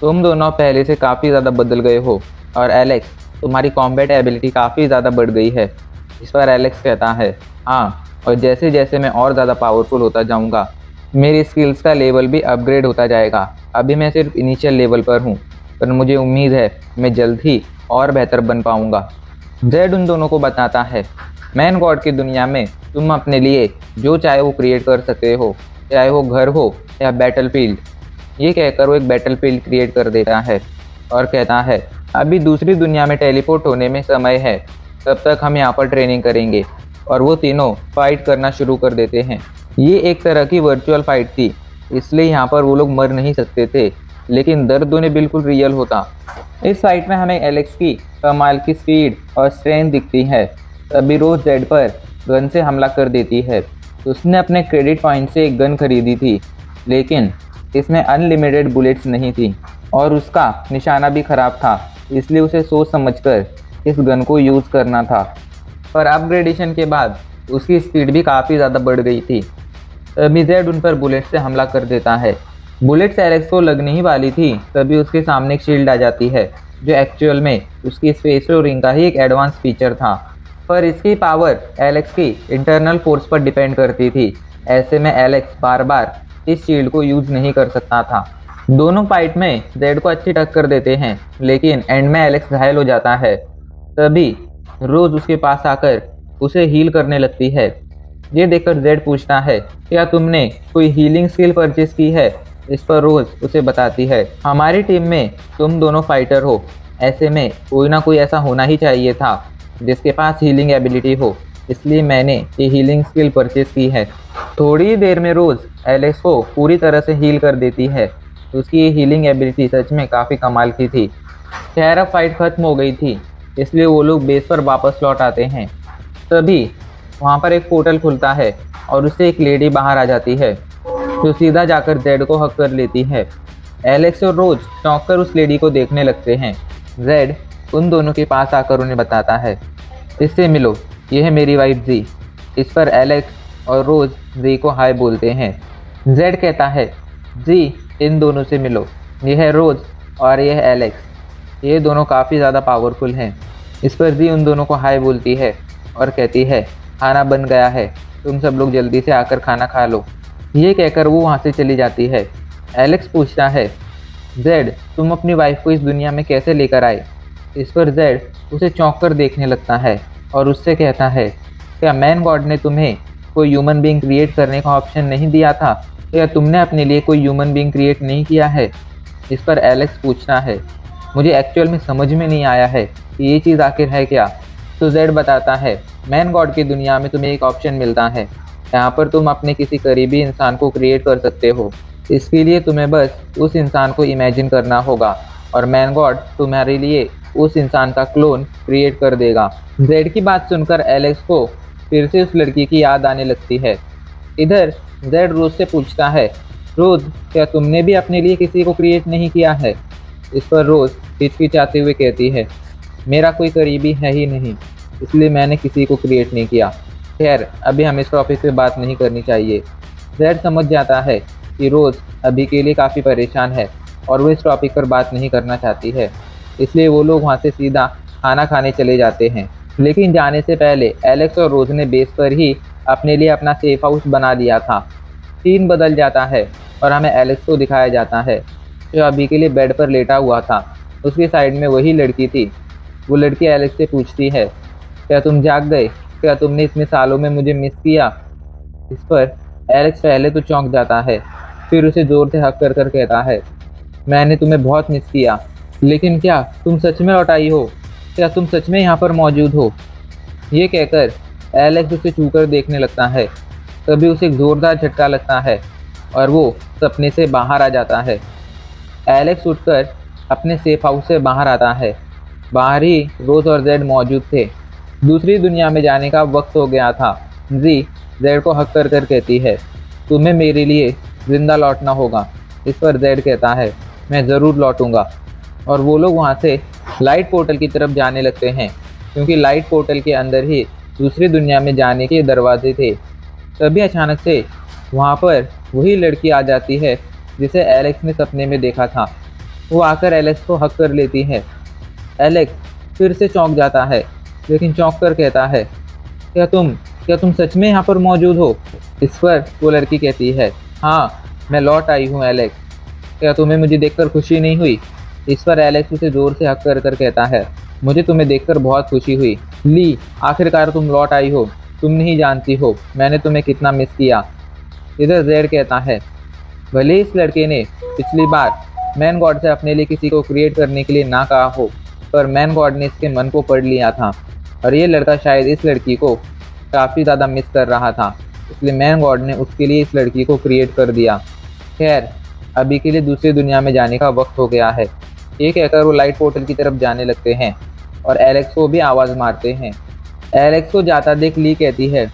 तुम दोनों पहले से काफ़ी ज़्यादा बदल गए हो और एलेक्स तुम्हारी कॉम्बैट एबिलिटी काफ़ी ज़्यादा बढ़ गई है। इस पर एलेक्स कहता है, हाँ, और जैसे जैसे मैं और ज़्यादा पावरफुल होता जाऊँगा मेरी स्किल्स का लेवल भी अपग्रेड होता जाएगा। अभी मैं सिर्फ इनिशियल लेवल पर हूँ, पर मुझे उम्मीद है मैं जल्द ही और बेहतर बन पाऊँगा। जेड उन दोनों को बताता है, मैन गॉड की दुनिया में तुम अपने लिए जो चाहे वो क्रिएट कर सकते हो, चाहे वो घर हो या बैटलफील्ड। ये कहकर वो एक बैटलफील्ड क्रिएट कर देता है और कहता है, अभी दूसरी दुनिया में टेलीपोर्ट होने में समय है, तब तक हम यहाँ पर ट्रेनिंग करेंगे। और वो तीनों फाइट करना शुरू कर देते हैं। ये एक तरह की वर्चुअल फाइट थी, इसलिए यहाँ पर वो लोग मर नहीं सकते थे, लेकिन दर्द उन्हें बिल्कुल रियल होता। इस फाइट में हमें एलेक्स की कमाल की स्पीड और स्ट्रेंथ दिखती है। तभी रोज जेड पर गन से हमला कर देती है। उसने अपने क्रेडिट पॉइंट से एक गन खरीदी थी, लेकिन इसमें अनलिमिटेड बुलेट्स नहीं थी और उसका निशाना भी ख़राब था, इसलिए उसे सोच समझकर इस गन को यूज़ करना था। पर अपग्रेडेशन के बाद उसकी स्पीड भी काफ़ी ज़्यादा बढ़ गई थी। तभी जेड उन पर बुलेट से हमला कर देता है। बुलेट्स एलेक्स को लगने ही वाली थी, तभी उसके सामने एक शील्ड आ जाती है, जो एक्चुअल में उसकी स्पेस रिंग का ही एक एडवांस फीचर था। पर इसकी पावर एलेक्स की इंटरनल फोर्स पर डिपेंड करती थी। ऐसे में एलेक्स बार बार इस शील्ड को यूज़ नहीं कर सकता था। दोनों फाइट में जेड को अच्छी टक्कर देते हैं, लेकिन एंड में एलेक्स घायल हो जाता है। तभी रोज उसके पास आकर उसे हील करने लगती है। ये देखकर जेड पूछता है, क्या तुमने कोई हीलिंग स्किल परचेज की है? इस पर रोज उसे बताती है, हमारी टीम में तुम दोनों फाइटर हो, ऐसे में कोई ना कोई ऐसा होना ही चाहिए था जिसके पास हीलिंग एबिलिटी हो, इसलिए मैंने ये हीलिंग स्किल परचेज की है। थोड़ी ही देर में रोज एलेक्स को पूरी तरह से हील कर देती है। उसकी ये हीलिंग एबिलिटी सच में काफ़ी कमाल की थी। खैर अब फाइट खत्म हो गई थी, इसलिए वो लोग बेस पर वापस लौट आते हैं। तभी वहाँ पर एक पोर्टल खुलता है और उससे एक लेडी बाहर आ जाती है, जो सीधा जाकर जेड को हक कर लेती है। एलेक्स और रोज चौंक कर उस लेडी को देखने लगते हैं। जेड उन दोनों के पास आकर उन्हें बताता है, इससे मिलो, ये है मेरी वाइफ जी। इस पर एलेक्स और रोज जी को हाय बोलते हैं। जेड कहता है, जी इन दोनों से मिलो, ये है रोज और ये है एलेक्स, ये दोनों काफ़ी ज़्यादा पावरफुल हैं। इस पर जी उन दोनों को हाय बोलती है और कहती है, खाना बन गया है, तुम सब लोग जल्दी से आकर खाना खा लो। ये कहकर वो वहाँ से चली जाती है। एलेक्स पूछता है, जेड तुम अपनी वाइफ को इस दुनिया में कैसे लेकर आए? इस पर जेड उसे चौंक कर देखने लगता है और उससे कहता है, क्या मैन गॉड ने तुम्हें कोई ह्यूमन बीइंग क्रिएट करने का ऑप्शन नहीं दिया था? क्या तुमने अपने लिए कोई ह्यूमन बीइंग क्रिएट नहीं किया है? इस पर एलेक्स पूछता है, मुझे एक्चुअल में समझ में नहीं आया है कि ये चीज़ आखिर है क्या? तो जेड बताता है, मैन गॉड की दुनिया में तुम्हें एक ऑप्शन मिलता है, यहाँ पर तुम अपने किसी करीबी इंसान को क्रिएट कर सकते हो। इसके लिए तुम्हें बस उस इंसान को इमेजिन करना होगा और मैन गॉड तुम्हारे लिए उस इंसान का क्लोन क्रिएट कर देगा। जेड की बात सुनकर एलेक्स को फिर से उस लड़की की याद आने लगती है। इधर जेड रोज से पूछता है, रोज क्या तुमने भी अपने लिए किसी को क्रिएट नहीं किया है? इस पर रोज हिचकिचाते हुए कहती है, मेरा कोई करीबी है ही नहीं, इसलिए मैंने किसी को क्रिएट नहीं किया। खैर अभी हम इस टॉपिक पे बात नहीं करनी चाहिए। जेड समझ जाता है कि रोज अभी के लिए काफ़ी परेशान है और वो इस टॉपिक पर बात नहीं करना चाहती है, इसलिए वो लोग वहाँ से सीधा खाना खाने चले जाते हैं। लेकिन जाने से पहले एलेक्स और रोज ने बेस पर ही अपने लिए अपना सेफ हाउस बना लिया था। सीन बदल जाता है और हमें एलेक्स को दिखाया जाता है, जो अभी के लिए बेड पर लेटा हुआ था। उसकी साइड में वही लड़की थी। वो लड़की एलेक्स से पूछती है, क्या तुम जाग गए? क्या तुमने इतने सालों में मुझे मिस किया? इस पर एलेक्स पहले तो चौंक जाता है, फिर उसे जोर से हक कर कर कहता है, मैंने तुम्हें बहुत मिस किया, लेकिन क्या तुम सच में लौट आई हो? क्या तुम सच में यहाँ पर मौजूद हो? ये कहकर एलेक्स उसे छू कर देखने लगता है। तभी उसे एक जोरदार झटका लगता है और वो सपने से बाहर आ जाता है। एलेक्स उठकर अपने सेफ हाउस से बाहर आता है। बाहर ही रोज और जेड मौजूद थे। दूसरी दुनिया में जाने का वक्त हो गया था। जी जेड को हक कर कर कहती है, तुम्हें मेरे लिए जिंदा लौटना होगा। इस पर जेड कहता है, मैं ज़रूर लौटूंगा। और वो लोग वहाँ से लाइट पोर्टल की तरफ जाने लगते हैं, क्योंकि लाइट पोर्टल के अंदर ही दूसरी दुनिया में जाने के दरवाजे थे। तभी अचानक से वहाँ पर वही लड़की आ जाती है जिसे एलेक्स ने सपने में देखा था। वो आकर एलेक्स को हक कर लेती है। एलेक्स फिर से चौंक जाता है, लेकिन चौंक कर कहता है, क्या तुम सच में यहाँ पर मौजूद हो? इस पर वो लड़की कहती है, हाँ मैं लौट आई हूँ एलेक्स। क्या तुम्हें मुझे देखकर खुशी नहीं हुई? इस पर एलेक्स उसे जोर से हक कर कर कहता है, मुझे तुम्हें देखकर बहुत खुशी हुई। ली, आखिरकार तुम लौट आई हो। तुम नहीं जानती हो मैंने तुम्हें कितना मिस किया। इधर जेड कहता है, भले इस लड़के ने पिछली बार मैन गॉड से अपने लिए किसी को क्रिएट करने के लिए ना कहा हो, पर मैन गॉड ने इसके मन को पढ़ लिया था और ये लड़का शायद इस लड़की को काफ़ी ज़्यादा मिस कर रहा था, इसलिए मैन गॉड ने उसके लिए इस लड़की को क्रिएट कर दिया। खैर, अभी के लिए दूसरी दुनिया में जाने का वक्त हो गया है। ये कहकर वो लाइट पोर्टल की तरफ जाने लगते हैं और एलेक्स को भी आवाज़ मारते हैं। एलेक्स को जाता देख ली कहती है,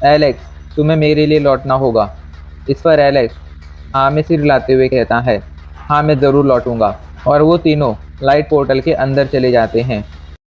एलेक्स तुम्हें मेरे लिए लौटना होगा। इस पर एलेक्स हाँ में सिर हिलाते हुए कहता है, हाँ मैं ज़रूर लौटूंगा। और वो तीनों लाइट पोर्टल के अंदर चले जाते हैं।